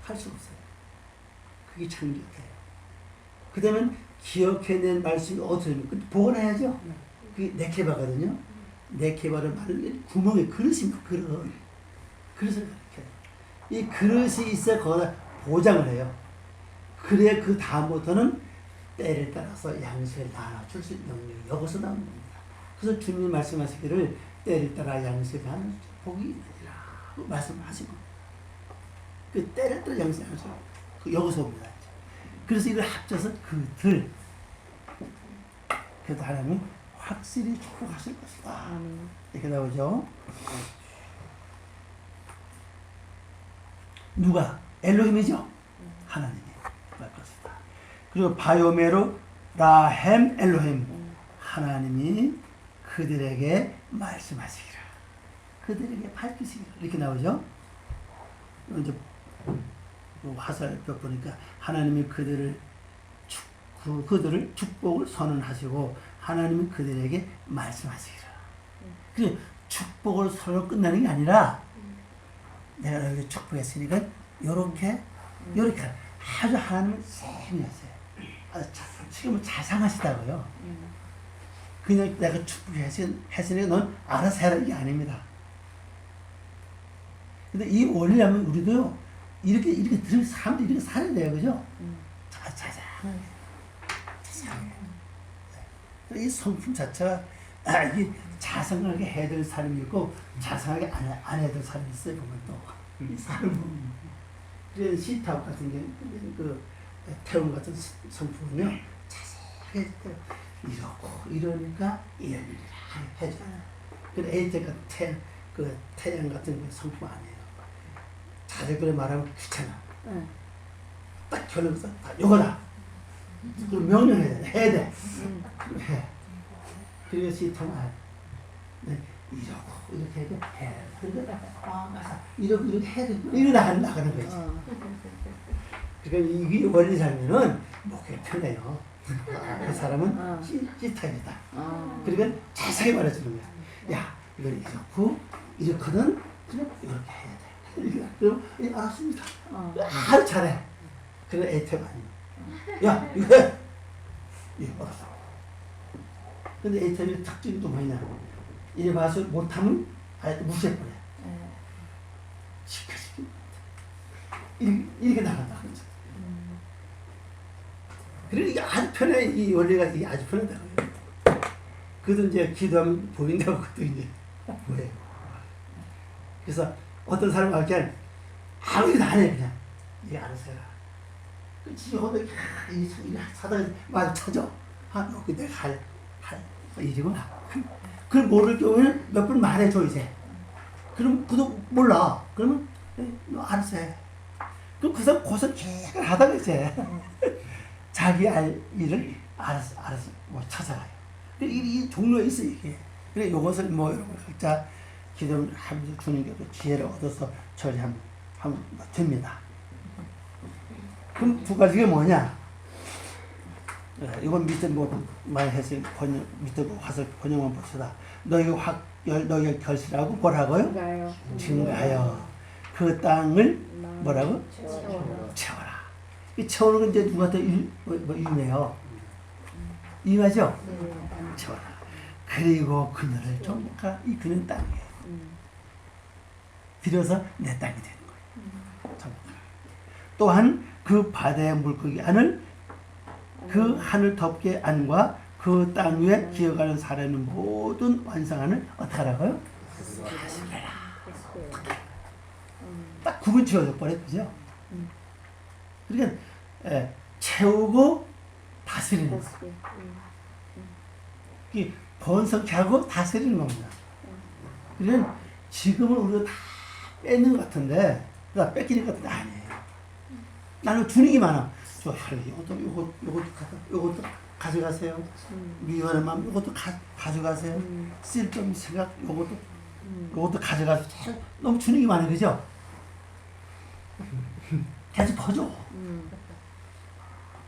할 수 없어요. 그게 창조돼요. 그 다음에 기억해낸 말씀이 어떻게 되면 복원해야죠. 그게 네케바거든요. 네케바를 말을 구멍에 그릇입니다. 그릇을 가르쳐요. 이 그릇이 있어야 거기다 보장을 해요. 그래야 그 다음부터는 때를 따라서 양식을 나눠줄 수 있는 능력이 여기서 나오는 겁니다. 그래서 주님 말씀하시기를 때를 따라 양식을 나눠줄 복이 있느니라 말씀하시고, 그 때를 따라 양식을 나눠줄 그 여기서 옵니다. 그래서 이걸 합쳐서 그들, 그래도 하나님이 확실히 축복하실 것이다. 이렇게 나오죠. 누가? 엘로힘이죠. 하나님이 할 것이다. 그리고 바요메로 라햄 엘로힘, 하나님이 그들에게 말씀하시기라, 그들에게 밝히시기라, 이렇게 나오죠. 이제 화살표 보니까 하나님이 그들을 축복을 선언하시고 하나님이 그들에게 말씀하시기라. 그래서 축복을 선언 끝나는 게 아니라 내가 너에게 축복했으니까 요렇게 아주 하나님을 세밀히 하세요. 지금은 자상하시다고요. 그냥 내가 축복했으니까 넌 알아서 해라, 이게 아닙니다. 근데 이 원리라면 우리도요, 이렇게 들으면 사람들이 이렇게 살아야 돼요. 그죠? 자상하게. 이 성품 자체가 이 자상하게 해야 될 사람이 있고 자상하게 안 해야 될 사람이 있어요. 보면 또 이 사람은 그래서 시타업 같은 게 그 태움 같은 성품은요, 자세하게 이러고 이러니까 이런 일이라 해줘요. 근데 에이테 같은 그 태양 같은 그 성품 아니에요. 자들끼리 말하면 귀찮아. 딱 결론에서 요거다. 그럼 명령해야 돼. 해야 돼. 그럼 해. 그래서 시타는 이러고 이렇게 해도 해. 그러니까 맞아. 이렇게 해야 돼. 이러다 나가는 거지. 그러니까 이게 원리 살면은 목에 편해요. 그 사람은 시타입니다. 그러니까 자세히 말해주는 거야. 야, 이걸 이렇고 이렇거든. 그럼 이렇게 해야 돼. 그럼 알았습니다. 아주 잘해. 그래 에이템 아니에요. 야, 이거 해. 예, 알았어. 근데 에이템의 특징이 또 뭐냐? 이래 봐서 못하면 아예 무시해버려. 시켜주기. 이렇게 나간다. 그러니까 아주 편해. 이 원리가 이게 아주 편하다고요. 그도 이제 기도하면 보인다고 그것도 이제 뭐예요. 그래서 어떤 사람은 그냥 아무 일도 안 해. 그냥 이게 알아서 해라. 그치, 오늘 이 사다가 맞아 찾아. 여기 내가 할 일이구나. 그걸 모를 경우에는 몇 번 말해줘, 이제. 그럼 그도 몰라. 그러면 너 알아서 해. 그럼 그 사람 고생 계속 하다가 이제 자기 알 일을 알아서 뭐 찾아가요. 근데 이 종류가 있어요, 이게. 그래, 요것을 뭐 여러분 각자 기도를 하면서 주님께서 지혜를 얻어서 처리하면 됩니다. 그럼 두 가지가 뭐냐? 이건 밑에 뭐 많이 했어요. 밑에 뭐 화살 번역만 봅시다. 너에게 너희 결실하고 뭐라고요? 증가하여 그 땅을 뭐라고? 채워라. 이 채우는 건 이제 누구한테 유명해요? 유명하죠? 채워라. 그리고 그늘을 전부가 이 그는 땅에 들여서 내 땅이 되는 거예요. 전부가. 또한 그 바다의 물고기 안을 그 하늘 덮개 안과 그 땅 위에 기어가는 살아있는 모든 완성안을 어떻게 하라고요? 다스려라. 딱 구분 지어져 버려, 그죠? 그러니까 채우고 다스리는 거. 이 번성케 하고 다스리는 겁니다. 그러니까 지금은 우리가 다 뺏는 것 같은데, 그러니까 뺏기는 것 같은데 아니에요. 나는 주는 게 많아. 요것도 가져가세요. 미워하는 마음 요것도 가져가세요. 쓸데없는 생각 요것도 가져가세요. 너무 주는 게 많아, 그죠? 계속 퍼줘.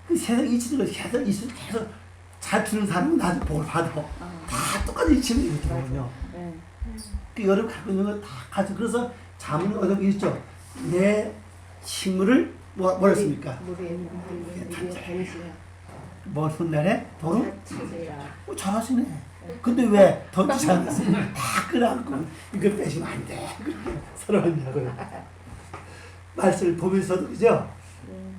그 세상 이치도 계속 잘 주는 사람은 나도 복을 받아. 다 똑같이 이치는 이거거든요. 그 여러분 갖고 있는 거 다 가져. 그래서 자문이 어디 있죠? 내 식물을 뭐라 했습니까? 뭐 훗날에 돈을 잘하시네. 근데 왜 던지지 않았어요? 다 끌어안고 이거 빼시면 안 돼. 서로 하냐고요. 말씀을 보면서도 그죠?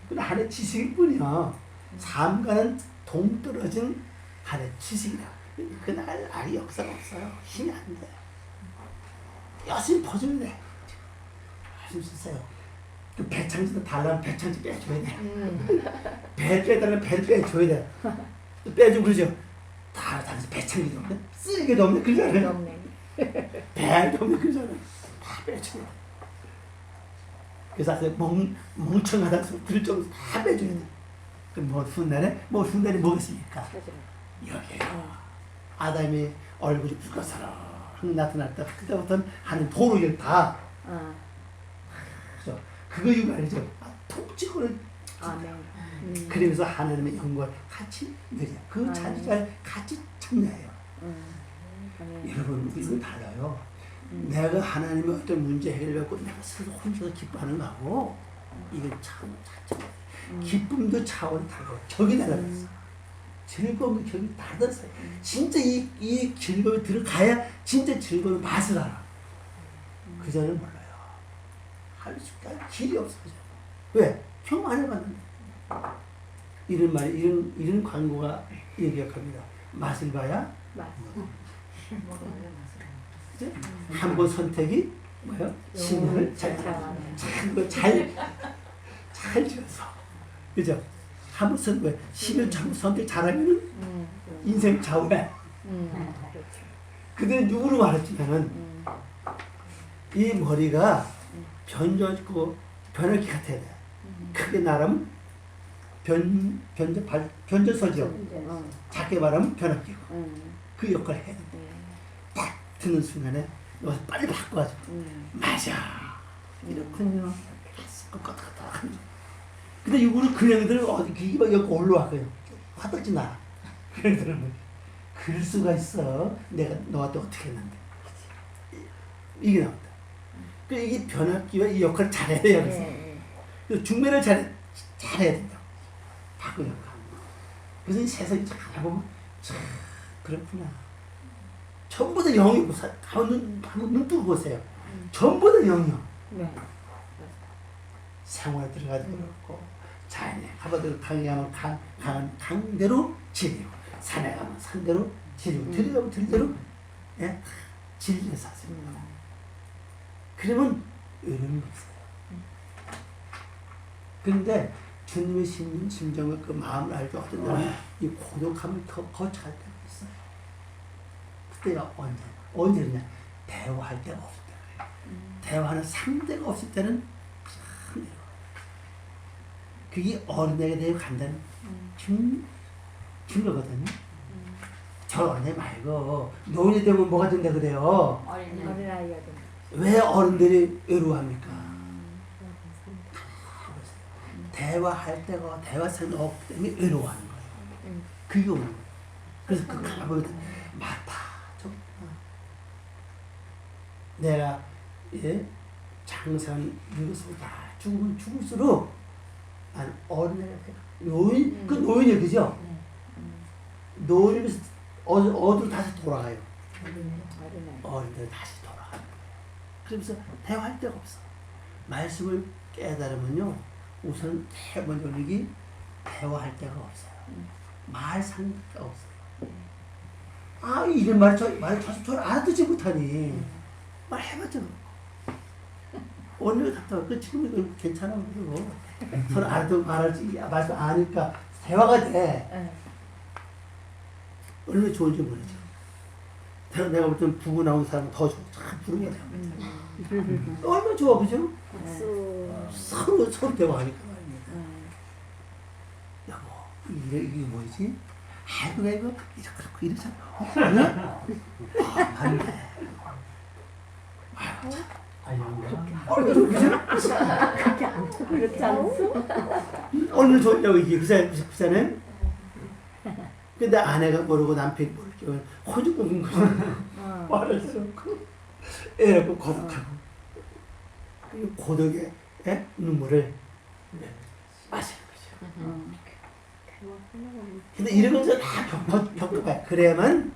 그건 하나의 지식일 뿐이야. 삶과는 동떨어진 하나의 지식이다. 그날 아예 역사가 없어요. 힘이 안 돼. 열심히 퍼주면 돼. 열심히 쓰세요. 그 배창지도 달라면 배창지 빼줘야 돼. 배 빼달라면 배를 빼줘야 돼. 빼주면 그러죠. 다 다르지. 배창지도 없네. 쓰레기도 없네. 그러잖아요. 배도 없네. 그러잖아요. 다 빼줘야 돼. 그래서 아주 멍청하다 들을 정도 다 빼줘야 돼. 그럼 뭐 훗날에 뭐겠습니까? 여기에요. 아담이 얼굴이 붉어서러 나타날 때 그때부터는 하는 도로를 다 그죠? 그거 이거 아니죠? 통째로 그러면서 하나님의 영광을 같이 누려 그 자리를 같이 참여해요. 여러분 우리는 달라요. 내가 하나님의 어떤 문제 해결받고 내가 스스로 혼자서 기뻐하는 거하고 이건 차원 자체. 기쁨도 차원이 다르고 적이 달라졌어. 즐거움도 격이 다르어요. 진짜 이 즐거움이 들어가야 진짜 즐거움의 맛을 알아. 그 전에는 몰라요. 할 수가 길이 없어져. 왜? 경험 안 해봤는데. 이런 말이 이런 광고가 얘기합니다. 맛을 봐야 한번 선택이 뭐예요? 신을 잘 지어서 그죠? 한번 선택 10년 참 선택 잘하면은 인생 좌우해. 그들은 누구로 말했지만은 이 머리가 변혁기 같아야 돼. 크게 말하면 변전서죠. 작게 말하면 변혁기고. 그 역할을 해야 돼. 딱 듣는 순간에 여기서 빨리 바꿔가지고 맞아. 이렇군요. 근데 이거는 그냥들 어디 기가 여기 올라와요. 화들지 나. 그냥들은 그럴 수가 있어. 내가 너한테 어떻게 했는데. 이게 나온다. 그 이게 변학기와 이 역할을 잘해야 돼요. 그래서 중매를 잘해야 된다. 바꿔 역할. 그래서 이 세상이 잘 보면 참 그렇구나. 전부 다 영이고 한번 눈 뜨고 보세요. 전부 다 영이요. 생활에 들어가도 그렇고 자연에 가봐도 강에 가면 강대로 지리고 산에 가면 산대로 지리고 들이가면 들대로 진리를 사세요. 그러면 의미는 없어요. 그런데 주님의 심정과 그 마음을 알게 어떤 때는 이 고독함을 더 거쳐갈 때가 있어요. 그때가 언제냐? 대화할 때가 없을 때 그래요. 대화하는 상대가 없을 때는 참 그게 어른에게 대해 간다는 증거거든요. 저 어른애 말고 노인이 되면 뭐가 된다 그래요? 어린아이가 된다. 왜 어른들이 외로워합니까? 대화할 때가 대화성이 없기 때문에 외로워하는 거예요. 그게 오는 거예요. 그래서 그 가보면 마타 내가 장사한 이것으로 다 죽으면 죽을수록 난 어린애가 돼. 노인 그 노인이 그죠? 노인이 어디로 다시 돌아가요. 어린애로 다시 돌아가요. 그러면서 대화할 데가 없어. 말씀을 깨달으면요 우선 먼저 여기 대화할 데가 없어요. 말 상대가 없어요. 아 이런 말 저를 알아듣지 못하니 말 해봤자 오늘 갔다 그 지금 괜찮아 그러고 서로 알아듣고 말할지 말씀 아니까 대화가 돼. 얼마나 좋은지 모르죠. 내가 볼 때는 부부 나온 사람은 더 좋아. 참 부르게 돼. 얼마나 좋아 그죠? 서로 대화하니까 말입니다. 여보 이게 뭐지? 아이고 이거 이렇게 이러잖아. 맞네. 아이고 참. 그렇지 않소? 얼마나 좋냐고 이게 그잖아요. 근데 아내가 모르고 남편이 모르고 호주먹은 거지. 말을 들었고 애라고 고독하고 이 고독의 눈물을 마시는 거죠. 근데 이런 것들 다 겪어봐야 그래야만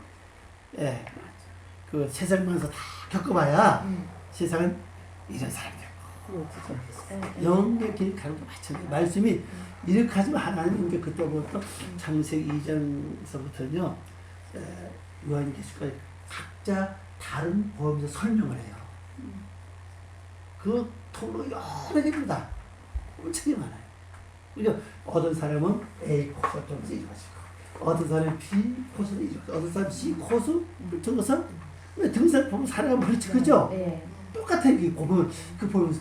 그 세상만서 다 겪어봐야 세상은 이런 사람들 영의 길 가는 거 마찬가지. 말씀이 이렇게 하지만 하나님 이제 그때부터 창세기 2장서부터는요 요한계시까지 각자 다른 보험에서 설명을 해요. 그 통로 여러 개입니다. 엄청 많아요. 그러니까 어떤 사람은 A 코스를 통해서 이루어지고 어떤 사람은 B 코스를 이루어지고 어떤 사람은 C 코스를 통해서 등산 보면 사람은 그렇지 그죠? 똑같아 이게 보면 그 보면서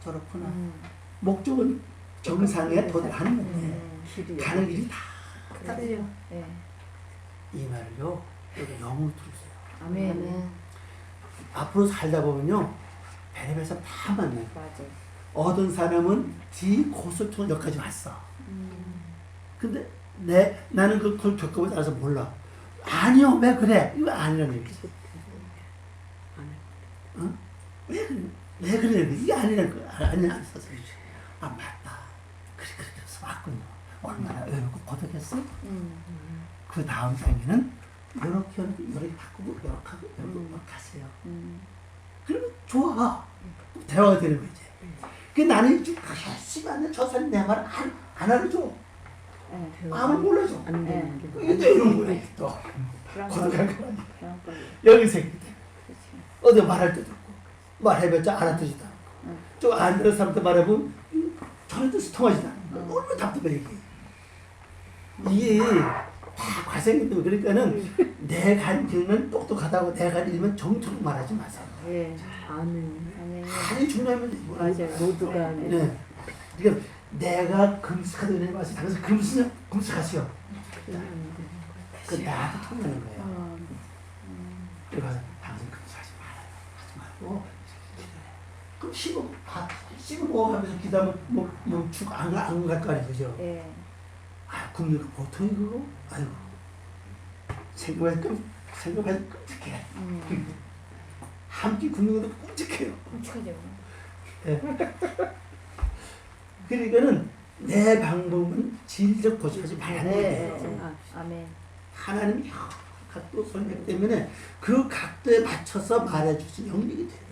저렇구나. 목적은 정상에 도달하는 건데 가는 길이 다 다르죠. 이 말을요 여기 영으로 들으세요. 아멘. 앞으로 살다 보면요 별의별 사람 다 만나요. 맞아. 어떤 사람은 D 고속촌 여기까지 왔어. 근데 나는 그걸 겪어보지 않아서 몰라. 아니요 왜 그래? 이거 아니라는 얘기지. 어? 왜 그래? 이게 아니라는 거 아니야 안 써서. 아 맞다. 그렇게 해서 왔군요. 얼마나 외롭고 고독했어? 그 다음 단계는 이렇게 바꾸고 이렇게 하고 이렇게 가세요. 그러면 좋아. 대화가 되는 거지. 그 나는 좀 열심히 하는 저 사람 내 말을 안 알아줘. 아무 몰라줘. 이게 또 이런 거야. 또 고독한 거 아니야. 여기서 어디 말할 때도 없고 말해봤자 알아듣지도 않고 좀 안 들은 사람한테 말해보면 전혀 뜻이 통하지도 않고 얼마나 답답해 이게 다 과생인데 그러니까는 내가 길면 똑똑하다고 내가 길면 정처럼 말하지 마세요. 아멘. 아주 중요하면 맞아요. 모두가 네. 그러니까 내가 금식하다 그래 마세요. 당신 금식하세요. 그 나한테 통하는 거예요. 그래서 당신 금식하지 말아요. 하지 말고 그럼 15분 하면서 기도하면 안갈 거 아니에요. 그죠? 아, 국민가 보통이 그거? 아이고. 생각하니까 끔찍해. 함께 국민도 끔찍해요. 끔찍하죠. 예. 그러니까는 내 방법은 질적 고집하지 말아야 돼요. 아멘. 하나님이 각도 선택 때문에 그 각도에 맞춰서 말해주신 영역이 돼요.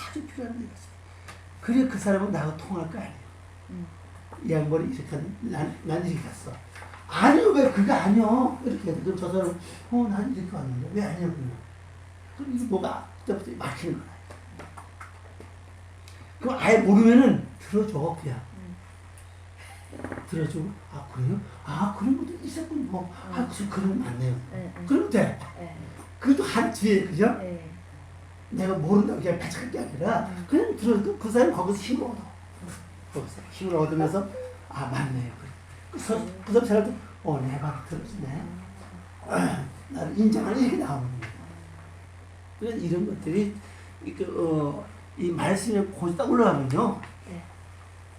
아주 필요한 일이었어요. 그래 그 사람은 나하고 통할 거 아니에요. 이 양반이 이렇게 난 이렇게 갔어. 아니요 왜 그거 아니요 이렇게 해도 그럼 저 사람은 난 이렇게 왔는데 왜 아니요 그럼 이게 뭐가 그때부터 막히는 거야. 그럼 아예 모르면은 들어줘 그냥. 들어주고 아 그래요? 아 그런 것도 있었군요. 그럼 맞네요. 그러면 돼. 그것도 한 뒤에 그죠? 내가 모른다고 그냥 배척할 게 아니라 그냥 들어도 그 사람이 거기서 힘을 얻어. 거기서 힘을 얻으면서 아 맞네요. 그 사람 사람도 내 말을 들어주네. 나를 인정하는 이렇게 나오는 거예요. 그래서 이런 것들이 이 말씀에 고지 딱 올라가면요.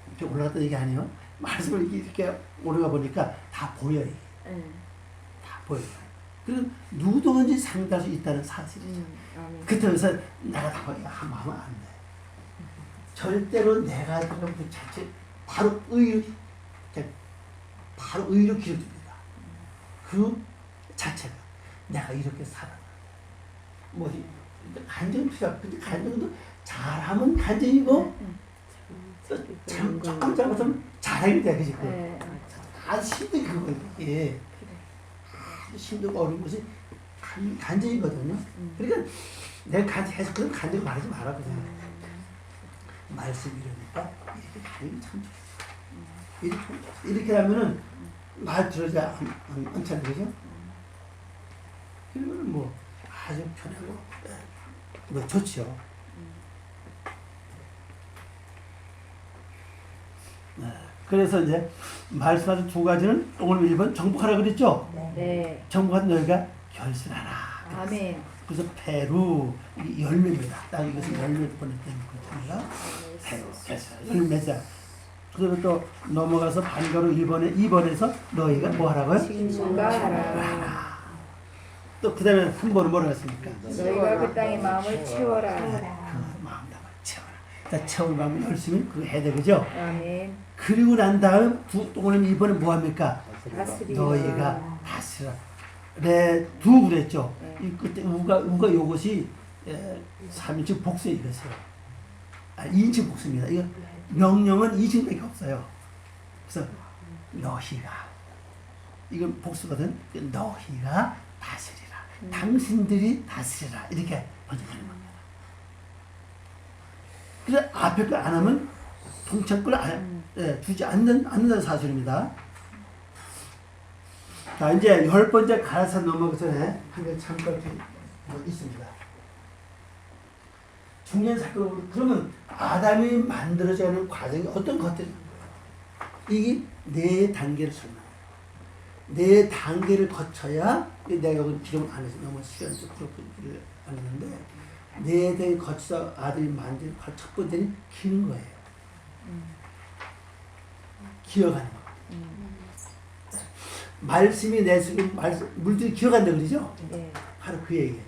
이렇게 올라갔던 얘기 아니에요. 말씀을 이렇게 올라가 보니까 다 보여요. 다 보여요. 그런 누구든지 상대할 수 있다는 사실이죠. 아멘. 그때서 내가 다 하면 안 돼. 절대로 내가 들은 그 자체 바로 의로 기록됩니다. 그 자체가 내가 이렇게 살아. 뭐 간증이 필요하고 근데 간증도 잘하면 간증이고 조금 잘못하면 잘하게 돼. 그지? 네. 아주 힘든 그거예요. 이게 아주 힘들고 어려운 것이 간증이거든요. 그러니까 내가 간증해서 그런 간증 말하지 마라 그냥. 말씀 이러니까 이렇게 간증이 참 좋죠. 이렇게 하면은 말 들어지 않잖아요. 그죠? 그러면 뭐 아주 편하고 뭐 좋죠. 네. 그래서 이제 말씀하신 두 가지는 오늘 1번 정복하라 그랬죠? 네. 정복한 너희가 결실하라. 아멘. 그래서 페루 이 열매입니다. 딱 이것은 열매 보냈다는 거잖아요. 페루 결실 열매자. 그다음에 또 넘어가서 반가로 2번에서 너희가 뭐 하라고요? 증가하라. 또 그다음에 한 번은 뭐라고 했습니까? 너희가 그 땅의 마음을 채워라. 그 마음 담아 채워라. 자, 채울 마음을 열심히 그거 해야 되죠. 아멘. 그리고 난 다음 오늘 이번에 뭐 합니까? 다스리라. 너희가 다스리라. 두 그랬죠. 네. 이 그때 우가 요것이 3인칭 복수에 이랬어요. 2인칭 복수입니다. 이거 명령은 2인칭밖에 없어요. 그래서 너희가 이건 복수거든. 너희가 다스리라. 당신들이 다스리라. 이렇게 번역하는 겁니다. 그래서 앞에 거 안 하면 동창권을 주지 않는다는 사실입니다. 자, 이제 10번째 가라사 넘어가기 전에 한 가지 참고할 게 있습니다. 중요한 사건으로 그러면 아담이 만들어지는 과정이 어떤 것들이 이게 네 단계를 설명해요. 네 단계를 거쳐야 내가 여기 기록 안 해서 너무 시간이 좀 그렇게 안 했는데 네 단계 거쳐서 아담이 만든 첫 번째는 기는 거예요. 기억하는 거. 말씀이 내 속에 물들이 기억한다 그러죠? 네. 바로 그 얘기예요.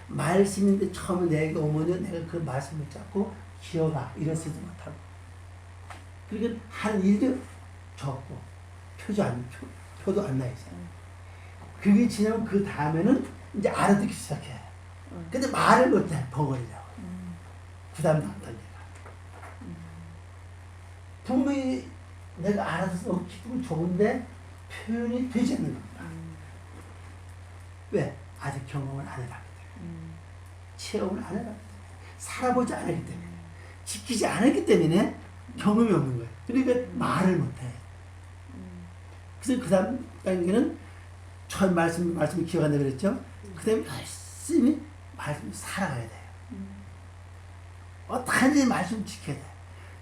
말씀인데 처음에 내게 오면은 내가 그 말씀을 잡고 기억하 이랬을지 못하고 그러니까 하는 일도 적고 표도 안 나 있어요. 그게 지나면 그 다음에는 이제 알아듣기 시작해. 근데 말을 못해 벙어리라고. 부담도 안 돼. 분명히 내가 알아서 너무 기쁘고 좋은데 표현이 되지 않는 겁니다. 왜? 아직 경험을 안 해봤기 때문에. 체험을 안 해봤기 때문에. 살아보지 않았기 때문에. 지키지 않았기 때문에 경험이 없는 거예요. 그러니까 말을 못해. 그래서 그 다음 단계는 처음 말씀을 기억한다 그랬죠? 그 다음에 열심히 말씀을 살아가야 돼요. 어떡하든지 말씀 지켜야 돼.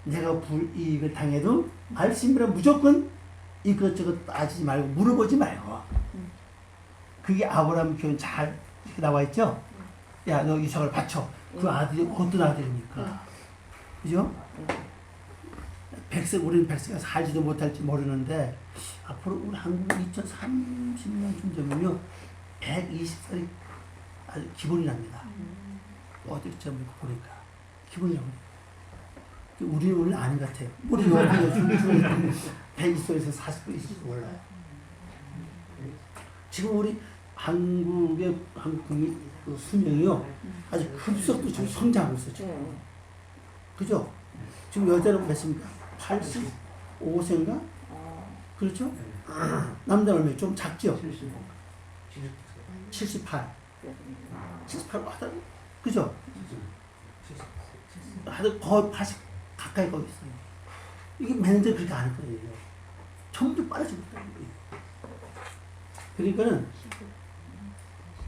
내가 불이익을 당해도 말씀이란 무조건 이것저것 따지지 말고 물어보지 말고. 그게 아브라함 교훈 잘 이렇게 나와 있죠? 야, 너 이삭을 바쳐. 그 아들이 어떤 아들입니까? 그죠? 우리는 백세가 살지도 못할지 모르는데 앞으로 우리 한국 2030년쯤 되면요 120살이 아주 기본이 납니다. 어디 좀 보니까 기본이 납니다. 우리는 오늘 아닌 것 같아요. 우리 여기 120세에서 40세 있을지 몰라요. 지금 우리 한국 국민 수명이요 아주 급속도 지금 성장하고 있어요. 지금. 그죠? 지금 여자는 몇입니까? 85세인가? 그렇죠? 남자는 얼마예요? 좀 작죠? 78. 78 하다, 그죠? 하다 거의 80 가까이 거기 있어요. 이게 매년들 그렇게 안 할 거예요. 점점 빠르지고 있다는 거예요. 그러니까는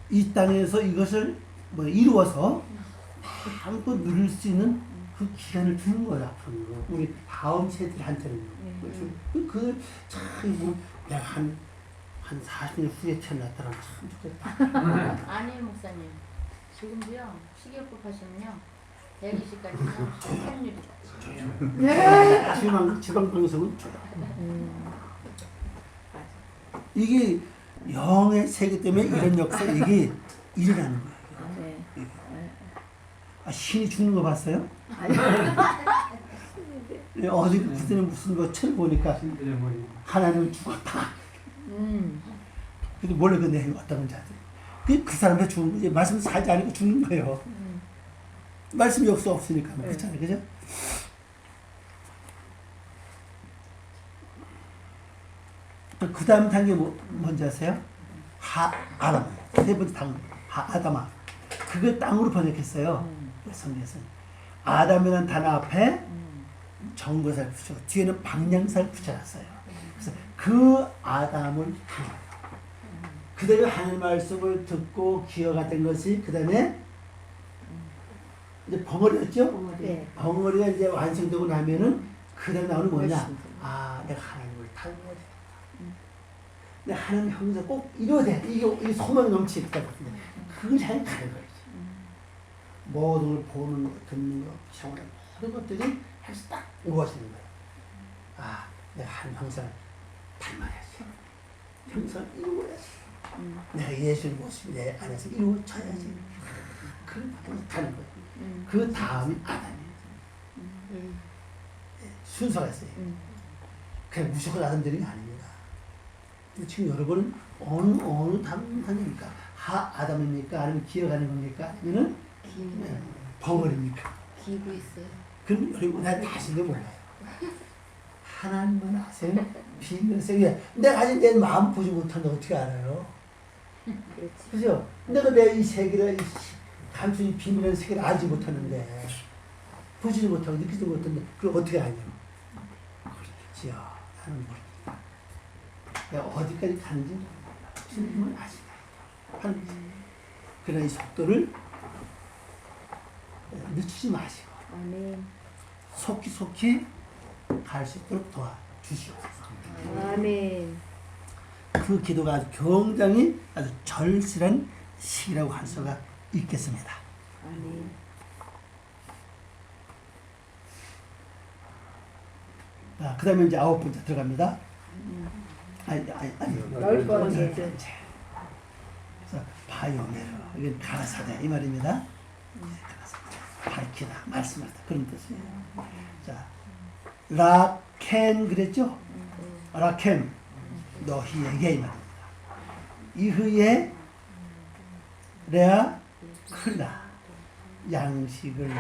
이 땅에서 이것을 뭐 이루어서 마음껏 누릴 수 있는 그 기간을 주는 거예요, 앞으로. 우리 다음 세대한테는요. 참, 내가 한 40년 후에 태어났더라면 참 좋겠다. 아니 목사님 지금도요 식이요법 하시면요 120까지는 생률이다. 지방 방송은 줘요. 이게 영의 세계 때문에 이런 역사 이게 일어나는 거예요. 아멘. 아, 신이 죽는 거 봤어요? 어디 그때는 무슨 뭐 책 보니까 하나님은 죽었다. 근데 몰래 그 내용이 어떤 자들. 그 사람이 죽은 거지. 말씀 살지 않고 죽는 거예요. 말씀이 없으니까. 그렇잖아요. 그죠? 그 다음 단계 뭔지 아세요? 아담. 세 번째 아담아. 그걸 땅으로 번역했어요. 성경에서. 아담이라는 단어 앞에 정거사를 붙여, 뒤에는 방향사를 붙여놨어요. 그래서 그 아담을 그 다음에 하나님 말씀을 듣고 기여가 된 것이 그 다음에 이제 벙어리였죠? 네. 벙어리가 이제 완성되고 나면은 그 다음에 나오는 뭐냐? 아, 내가 하나님을 닮아야 돼. 내가 하나님 형사 꼭 이뤄야 돼. 이게 소망이 넘치기 때문에 그걸 향해 가는 거예요. 모든 걸 보는 거, 듣는 거, 샤워하는 모든 것들이 해서 딱 이루어지는 거예요. 아, 내가 하나님 형상을 닮아야지. 형상을 이루어야지. 내가 예수의 모습이 내 안에서 이루어져야지. 그걸 가는 거예요. 그 다음이 아담이에요. 순서가 있어요. 그냥 무조건 아담 되는 게 아닙니다. 근데 지금 여러분은 어느 단계입니까? 아담입니까? 아니면 기어가는 겁니까? 아니면 벙어리입니까? 기고 있어요. 그럼 여러분 난 다시는 몰라요. 하나님만 아세요? 비밀세계. 내가 아직 내 마음 보지 못한다 어떻게 알아요? 그렇지. 그죠? 내가 내 이 세계를 단순히 비밀의 세계를 알지 못하는데 보지도 못하고 느끼지도 못하는데 그걸 어떻게 아냐? 그렇지요. 나는 모릅니다. 내가 어디까지 가는지 모릅니다. 주님은 아시나요? 하는 거지. 그러나 이 속도를 늦추지 마시고 아멘. 속히 갈 수 있도록 도와주시옵소서. 아멘. 그 기도가 아주 굉장히 아주 절실한 시라고 할 수가 있겠습니다. 아멘. 자, 그 다음에 이제 9번째 들어갑니다. 아니. 10번째. 그래서 바이오메르, 이건 가라사대 이 말입니다. 밝히다, 말씀하다 그런 뜻이에요. 자, 라켄 그랬죠? 라켄 너희에게 이 말입니다. 이후에 레아 클라 양식을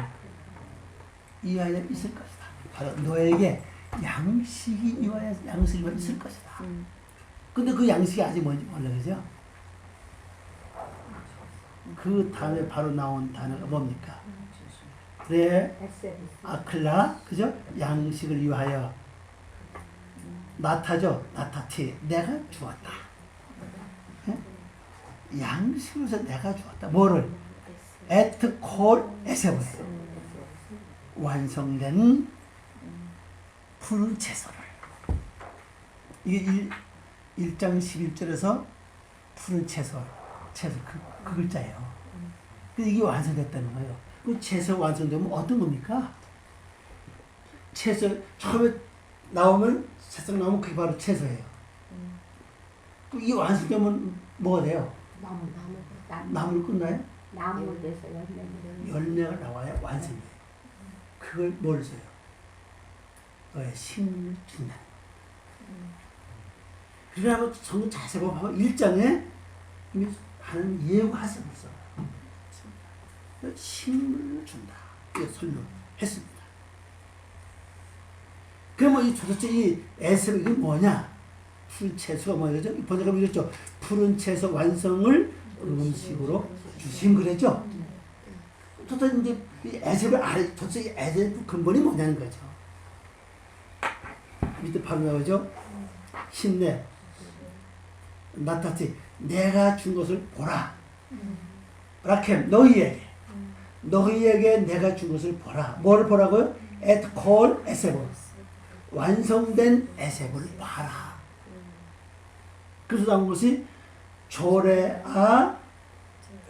이하여 있을 것이다. 바로 너에게 양식이 이하여 있을 것이다. 근데 그 양식이 아직 뭔지 몰라 그죠? 그 다음에 바로 나온 단어가 뭡니까? 레 아클라 그죠? 양식을 위하여 나타죠? 나타티 내가 주었다. 예? 양식으로서 내가 주었다. 뭐를? 에트콜 에세볼 완성된 푸른 채소를 이게 1장 11절에서 푸른 채소 그 글자예요. 근데 이게 완성됐다는 거예요. 그 채소 완성되면 어떤 겁니까? 채소 처음에 나오면 새싹 나오면 그게 바로 채소예요. 이게 완성되면 뭐가 돼요? 나무를 끝나요? 나무 돼서 열매가 나와야 완성돼요. 그걸 뭘 써요? 너의 식물을 준다. 그러면 성경 자세히 보면 1장에 이미 하는 예고하세요. 식물을 준다. 이거 설명했습니다. 그러면 이 도대체 이 에스를 이게 뭐냐? 푸른 채소가 뭐죠? 번역하면 이랬죠. 푸른 채소 완성을 음식으로 주신 그랬죠. 도대체 이제 이 에셉을 아래 도대체 이 에셉 근본이 뭐냐는 거죠. 밑에 바로 나오죠. 힘내 나타티 내가 준 것을 보라. 라켐 너희에게 내가 준 것을 보라. 뭐를 보라고요? 에트콜 에세볼 완성된 에세볼을 봐라. 그래서 나온 것이 조레아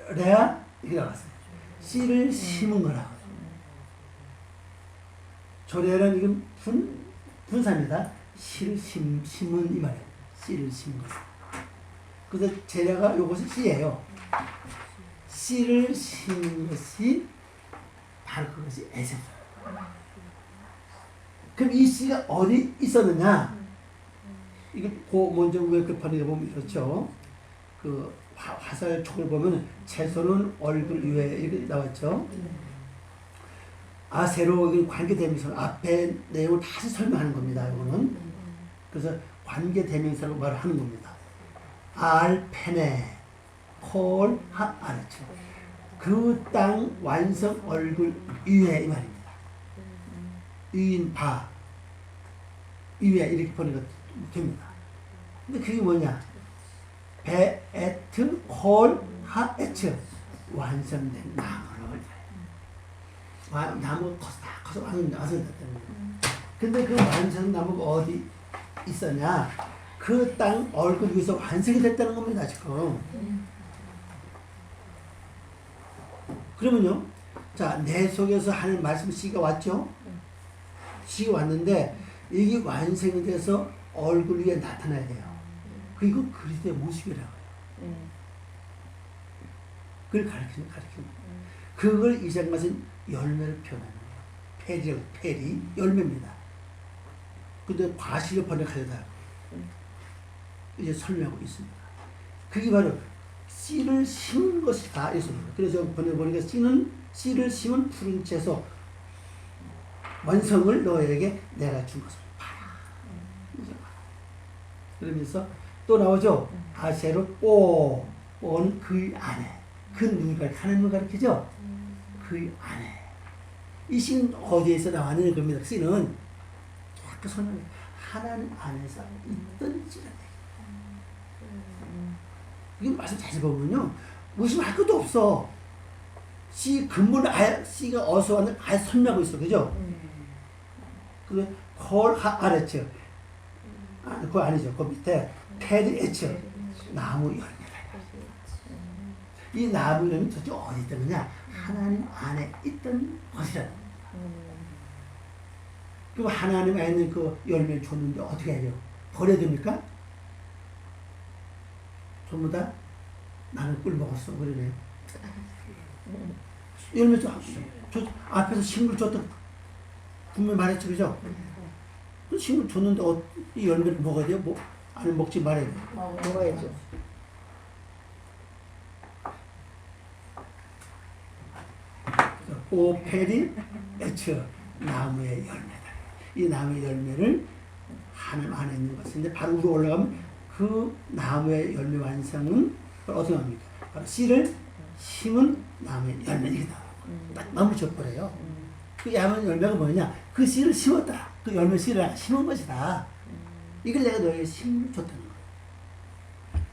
레아 이렇게 나왔어요. 씨를 심은 거라. 조레아는 이건 분사입니다. 씨를 심은 이 말이에요. 씨를 심은 거. 그래서 제자가 요것이 C예요. C를 심는 것이 바로 그것이 에세요. 그럼 이 C가 어디 있었느냐? 이게 먼저 위에 끝판에 보면 이렇죠. 그 화살촉을 보면 채소는 얼굴 위에 이렇게 나왔죠. 아세로 관계대명사 앞에 내용을 다시 설명하는 겁니다. 이거는 그래서 관계대명사로 말을 하는 겁니다. 알페네 콜 하아르죠. 그 땅 완성 얼굴 위에 이 말입니다. 위인 바 위에 이렇게 보니까 됩니다. 근데 그게 뭐냐? 베에트 콜 하에츠 완성된 나무를 나무 다 커서 완성됐다는 거예요. 근데 그 완성 나무가 어디 있었냐? 그 땅 얼굴 위에서 완성이 됐다는 겁니다. 지금. 그러면요, 자, 내 속에서 하는 말씀 C가 왔죠? C가 왔는데 이게 완성이 돼서 얼굴 위에 나타나야 돼요. 그리고 그리스도의 모습이라고 해요. 그걸 가르치는. 그걸 이 장 것은 열매를 표현하는 거예요. 페리, 열매입니다. 근데 과실을 번역하려다 이제 설명하고 있습니다. 그게 바로 씨를 심은 것이다. 그래서 번역보니까 씨를 심은 푸른 채소 원성을 너에게 내가 준 것을 봐라. 그러면서 또 나오죠. 아세로 오는 그 안에. 그 누가 하나님을 가르치죠. 그 안에. 이 씨는 어디에서 나왔느냐 겁니다. 씨는 자꾸 설명해. 하나님 안에서 있던 씨가 돼. 이게 말씀 자세히 보면요. 의심할 것도 없어. 씨 근본을 아예 씨가 어디서 왔는지 아예 설명하고 있어. 그죠? 그래 콜 하아레츠. 그거 아니죠. 그 밑에 페드에츠 나무 열매다. 이 나무 열매는 도대체 어디 있던 거냐? 하나님 안에 있던 것이라는 겁니다. 그리고 하나님 안에 있는 그 열매를 줬는데 어떻게 해요? 버려야 됩니까? 전부 다 나는 꿀 먹었어. 그러네. 열매 줘. 앞에서 식물 줬던 분명히 말했죠. 그죠? 그 식물 줬는데 이 열매를 먹어야 돼요? 아니면 먹지 말아야 돼요? 먹어야죠. 오페리 에츠 나무의 열매다. 이 나무의 열매를 하나님 안에 있는 것인데 바로 위로 올라가면 그 나무의 열매 완성은 어떻게 합니까? 바로 씨를 심은 나무의 열매 이게 나와요. 딱 너무 적버려요. 그 야만 열매가 뭐냐? 그 씨를 심었다. 그 열매 씨를 심은 것이다. 이걸 내가 너에게 심을 줬다는 거예요.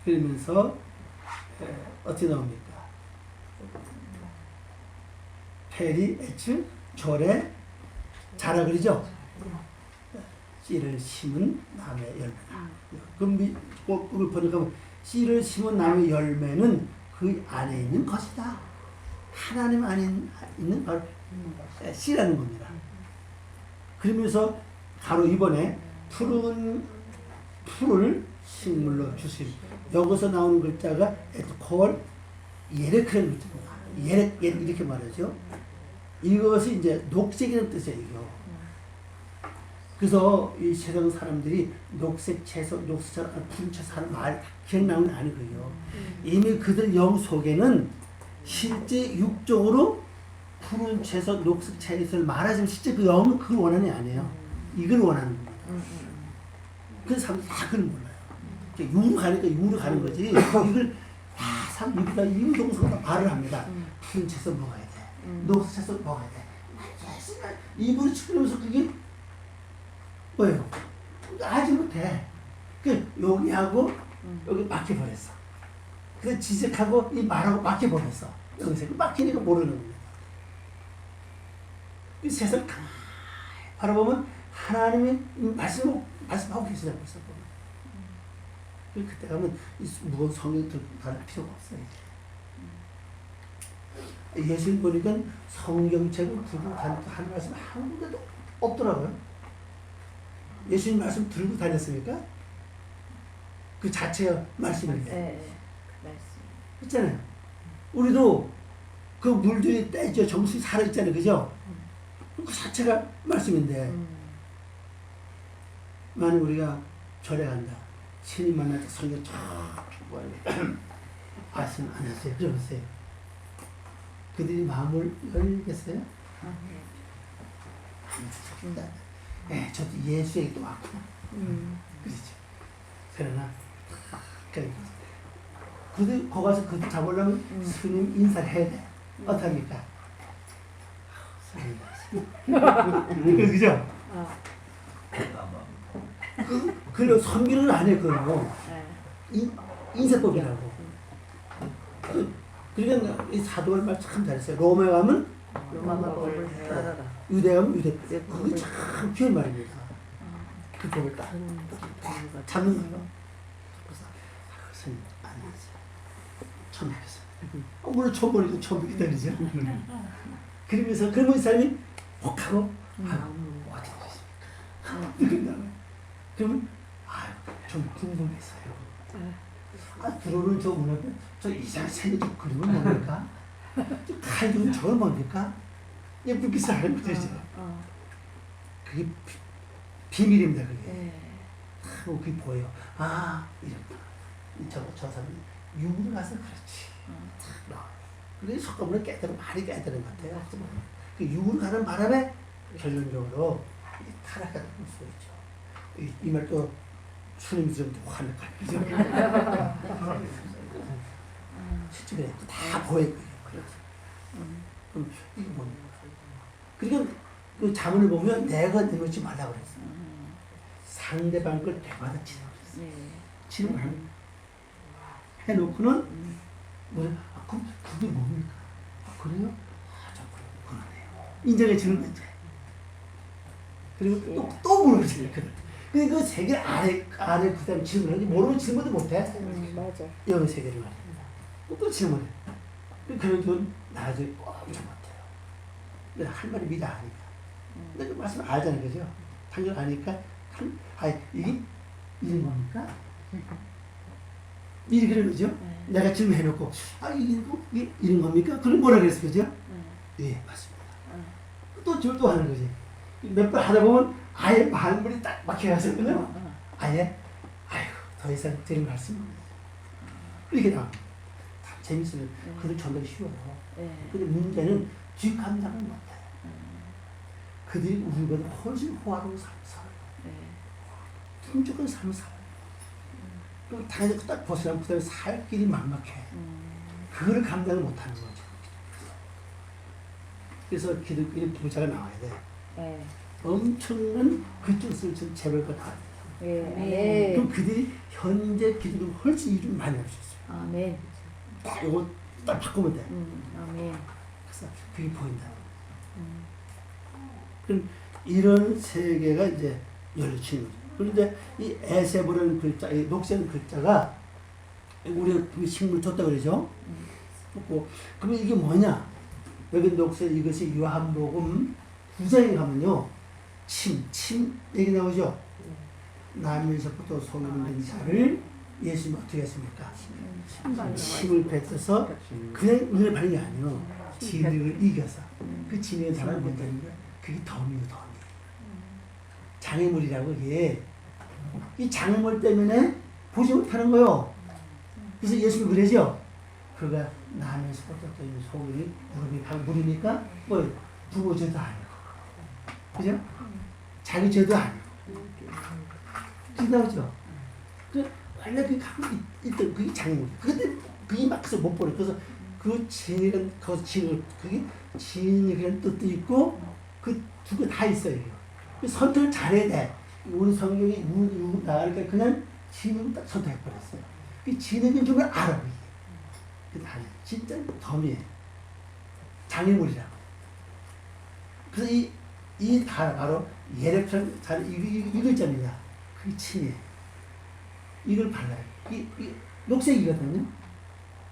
그러면서 어떻게 나옵니까? 페리 에츠 절에 자라 그러죠? 씨를 심은 나무의 열매다. 그럼 그걸 번역하면 씨를 심은 나무의 열매는 그 안에 있는 것이다. 하나님 안에 있는 바로 씨라는 겁니다. 그러면서 바로 이번에 푸른 풀을 식물로 주심. 여기서 나오는 글자가 콜 예레크라는 글자입니다. 예렉 이렇게 말하죠. 이것이 이제 녹색이라는 뜻이에요. 이거. 그래서 이 세상 사람들이 녹색 채소, 녹색 푸른 채소 하는 말 기억나면 아니고요. 이미 그들 영 속에는 실제 육적으로 푸른 채소, 녹색 채소를 말하지만 실제 그 영은 그걸 원하는 게 아니에요. 이걸 원하는 겁니다. 그래서 사람들이 다 그걸 몰라요. 육으로 가니까 육으로 가는 거지. 이걸 다 사람들이 이유동성으로 말을 합니다. 푸른 채소 먹어야 돼. 녹색 채소 먹어야 돼. 입으로 치면서 그게 뭐예요? 하지 못해. 여기하고 여기 막혀버렸어. 그래서 지적하고 이 말하고 막혀버렸어. 여기서 막히니까 모르는 겁니다. 이 세상 가만히 바라보면 하나님이 말씀하고 계시다고 했어. 그때 가면 무거운 성경 들고 다닐 필요가 없어요. 예수님 보니까 성경책을 들고 다니는 말씀 한 군데도 없더라고요. 예수님 말씀 들고 다녔습니까? 그 자체가 말씀인데. 네. 말씀. 그렇잖아요. 우리도 그 물들이 떼죠. 정수리 살아있잖아요. 그죠? 그 자체가 말씀인데. 만약 우리가 절에 간다. 신임 만날 때 성경 쫙 말씀 안 했어요. 그러세요. 그들이 마음을 열겠어요? 예, 저도 예수에게 또 왔구나. 그렇죠. 그러나, 그들, 거 가서 그들 잡으려면 스님 인사를 해야 돼. 어떡합니까? 그죠? 그리고 선비는 안 해, 그거. 인사법이라고. 그러니까 이 사도가 말 참 잘했어요. 로마에 가면 로마법을 따라라. 유대 가면 유대. 그게 참 귀한 말입니다. 그 법을 딱 잡는 거예요. 그래서 스님 안 했어요. 처음 해봤어요. 물론 처음 보니까 처음 기다리죠. 그러면서 그러면 이 사람이 혹하고 어디 있습니까? 그러면 좀 궁금했어요. 들어오는 저 문 앞에 저 이상한 새끼 그림은 뭡니까? 저 칼들은 저건 뭡니까? 예쁜 빛을 알고 되죠. 그게 비밀입니다. 그게. 그게 보여. 이렇다. 저 사람이 유물을 가서 그렇지. 그래서 속감으로 깨달은 많이 깨달은 것 같아요. 그 유물 가는 바람에 결론적으로 타락하는 수 있죠. 이 말 또 스님 좀 화를 가지고 실제 그래 다 보여요. 그럼 이게 뭡니까? 그러니까 그 자문을 보면 내가 내놓지 말라고 그랬어. 상대방 걸 대마다 치라고 그랬어. 질문을 해놓고는 그럼 그게 뭡니까? 그래요? 저 그러네요. 인정해 주는 거지. 그리고 또 물어보세요. 그 세계 아래 그 다음에 질문하지 모르면 질문도 못해. 맞아. 영어 세계를 말이야. 또 질문해. 그런 건 나중에 엄청 못해요. 근데 할 말이 미리 아니까. 근데 그 말씀 알잖아요, 그죠? 당연 아니까 이게 이런 겁니까? 미리 그런 거죠? 내가 질문해놓고 이게 이런 겁니까? 그럼 뭐라 그랬어, 그죠? 예, 맞습니다. 또 절도 하는 거지. 몇 번 하다 보면 아예 말문이 딱 막혀가서 그냥 아예 더 이상 드릴 말씀 이렇게 나옵니다. 재밌어요. 그들 전달이 쉬워요. 근데 문제는 뒷감당을 못해요. 그들이 우리보다 훨씬 호화로운 삶을 살아요. 풍족한 삶을 살아요. 그리고 당연히 딱 벗어나면 그 다음에 살 길이 막막해. 그거를 감당을 못하는 거죠. 그래서 기독교의 부자가 나와야 돼. 엄청난 그 뜻을 좀 재벌가 다. 그럼 그들이 현재 기독교를 훨씬 일을 많이 할 수 있어요. 아멘. 딱 요거 딱 바꾸면 돼. 아멘. 그래서 그게 보인다. 그럼 이런 세계가 이제 열리치는 거죠. 그런데 이 에세보라는 글자, 이 녹색 글자가 우리 식물 줬다 그러죠. 그러면 이게 뭐냐? 여기 녹색 이것이 요한복음 9장에 가면요. 침 얘기 나오죠. 남에서부터 소문된 자를 예수님 어떻게 했습니까? 침을 뱉어서 그냥 은혜를 받는 게 아니에요. 진흙을 이겨서 그 진흙의 사람을 못하는 거야. 그게 덤이에요, 덤이. 장애물이라고 이게 이 장애물 때문에 보지 못하는 거요. 그래서 예수님 그러죠. 그가 남에서부터 소문이 무릎이 물이니까 뭐 부모 죄도 아니고, 그죠? 자기 죄도 아니고. 나오죠. 원래 그 갖고 있던 그게 장애물. 근데 그게 막혀서 못 보내. 그래서 그 진이란 그 진을 그게 진이라는 뜻도 있고 그 두 개 다 있어요. 그 선택을 잘해야 돼. 우리 성경이 나가니까 그냥 진을 딱 선택해 버렸어요. 그 진에는 좀 알아. 그 다 진짜 덤이에요. 장애물이라고. 그래서 이 다 바로 예력처럼 잘 이걸 잡니다. 그게 침이에요. 이걸 발라요. 이 녹색이거든요.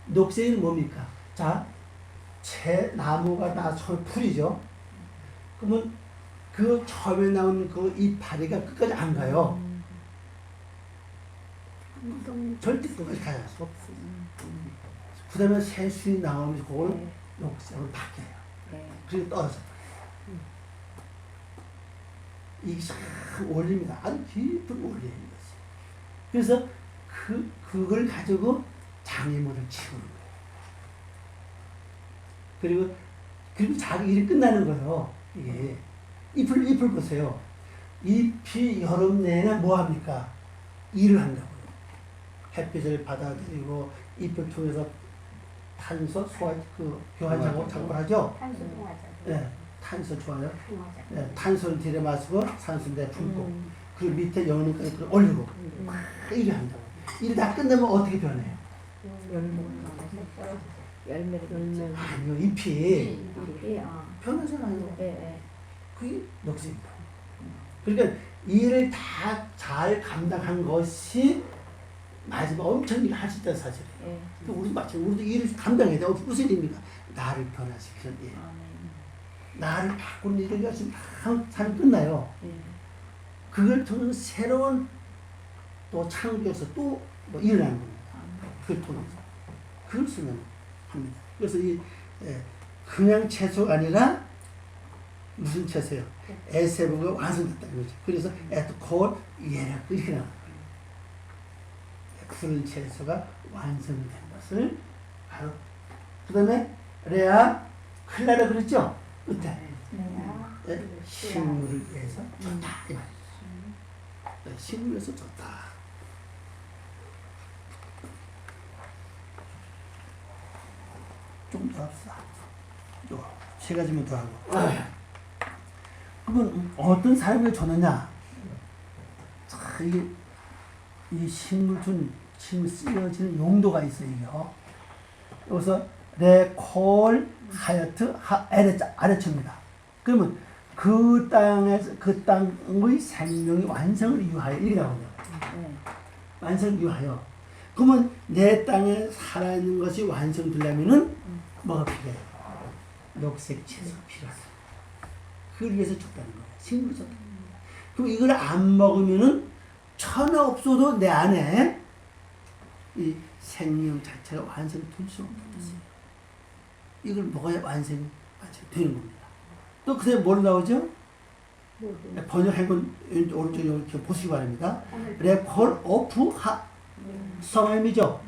녹색은 뭡니까? 자, 나무가 처음에 풀이죠. 그러면 그 처음에 나온 그 이 파리가 끝까지 안 가요. 절대 끝까지 가야 할 수 없어. 그 다음에 새수이 나오면서 그걸 네. 녹색으로 바뀌어요. 네. 그리고 떨어져 버려요. 이게 참 원리입니다. 아주 깊은 원리인 거지. 그래서 그걸 가지고 장애물을 치우는 거예요. 그리고 자기 일이 끝나는 거예요. 이게 잎을 보세요. 잎이 여름 내내 뭐 합니까? 일을 한다고요. 햇빛을 받아들이고 잎을 통해서 탄소 소화 교환 작업을 하죠. 탄소 동화자. 네, 탄소 좋아요. 동화자. 네, 탄소를 들여마시고 산소를 내뿜고 그리고 밑에 영양까지 올리고 일을 한다고. 일이 다 끝나면 어떻게 변해요? 열매를 아니요, 잎이 변하잖아요. 네. 그게 녹색이다. 그러니까 일을 다 잘 감당한 것이 마지막 엄청 일을 할 수 있다는 사실이에요. 네. 또 우리도 마찬가지로 우리도 일을 감당해야 돼. 무슨 일입니까? 나를 변화시키는 일. 나를 바꾸는 일을 열심히 하면 삶이 끝나요. 그걸 통해서 새로운 또 창조에서 또 뭐 일어나는 겁니다. 그걸 통해서. 그걸 쓰면 합니다. 그래서 그냥 채소가 아니라 무슨 채소요? 에세브가 완성됐다는 거죠. 그래서 에트콜 예략 이렇게 나와요. 푸른 채소가 완성된 것을 바로 그 다음에 레아 클라라 그랬죠? 끝에 식물을 위해서 좋다 이 말이죠. 식물을 위해서 좋다. 좀 더 합시다. 세 가지만 더 하고. 그러면 어떤 사람을 줬느냐? 자, 이 식물 쓰여지는 용도가 있어요. 이게요. 여기서 레콜 하여트 아래쪽입니다. 그러면 그 땅의 생명의 완성을 위하여 이렇게 나오네요. 완성을 위하여. 그러면 내 땅에 살아있는 것이 완성되려면은 뭐가 필요해요? 녹색 채소가 필요하다. 그걸 위해서 줬다는 거예요. 식물을 줬다는 거예요. 그럼 이걸 안 먹으면은 천하 없어도 내 안에 이 생명 자체가 완성될 수 없다는 뜻이에요. 이걸 먹어야 완성되는 겁니다. 또 그다음에 뭘 나오죠? 번역한 건 오른쪽 이렇게 보시기 바랍니다. 레콜 오프 성함이죠.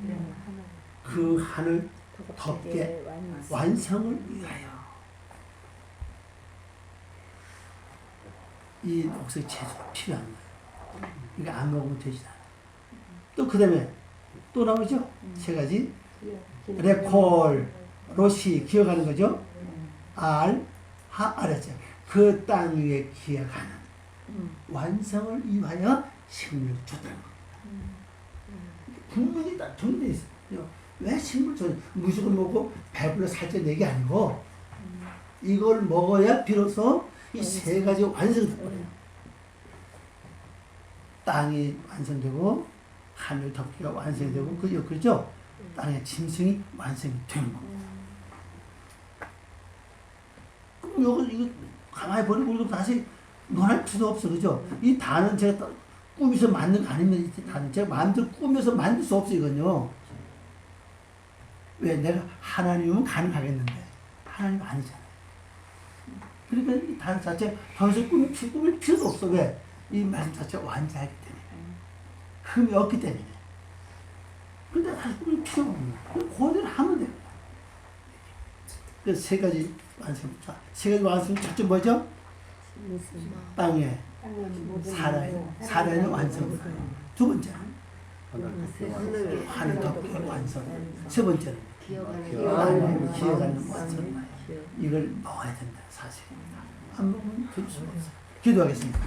그 하늘 덮게 완성을 위하여 이 녹색 채소가 필요한 거예요. 이거 안 먹으면 되지 않아요. 또 그 다음에 또 나오죠? 세 가지. 레콜, 로시 기억하는 거죠? 알했죠. 그 땅 위에 기억하는 완성을 위하여 식물을 줬다는 겁니다. 분명히 다 정리되어 있어요. 왜 식물 줘? 무식을 먹고 배불러 살쪄 내게 아니고 이걸 먹어야 비로소 이 세 가지 완성이 되거든요. 땅이 완성되고 하늘 덮개가 완성되고 그죠? 땅의 짐승이 완성이 되는 겁니다. 그럼 이거 가만히 버리고 이거 다시 논할 필요도 없어, 그죠? 이 단은 제가 꾸며서 만든 거 아닙니다. 이 단은 제가 꾸며서 만들 수 없어, 이건요. 왜? 내가 하나님은 가능하겠는데 하나님 아니잖아요. 그러니까 이 단 자체 더 이상 꾸밀 필요도 없어. 왜? 이 말씀 자체가 완전하기 때문에. 흠이 없기 때문에. 근데 사실 꾸밀 필요가 없는 거예요. 그대로 하면 돼요. 그래서 세 가지 완성. 자, 세 가지 완성. 첫째 뭐죠? 땅에 살아있는 완성. 두 번째는 하늘 덮개 완성. 세 번째는 기억하는 완성. 이걸 먹어야 된다 사실입니다. 안 먹으면 될 수가 없어요. 기도하겠습니다.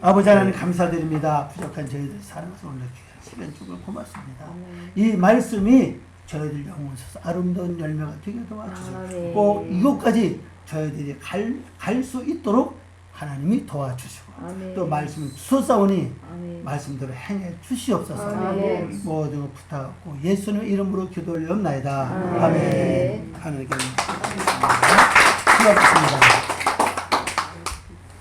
아버지 하나님 감사드립니다. 부족한 저희들 사랑해서 오늘 시간 주고 고맙습니다. 이 말씀이 저희들 영혼에서 아름다운 열매가 되게 도와주시고 꼭 이곳까지 저희들이 갈 수 있도록 하나님이 도와주시고 또 말씀을 주셨사오니 말씀대로 행해 주시옵소서. 모든 것 부탁하고 예수님 이름으로 기도 올리옵나이다. 아멘. 하늘께 감사합니다. 수고하셨습니다.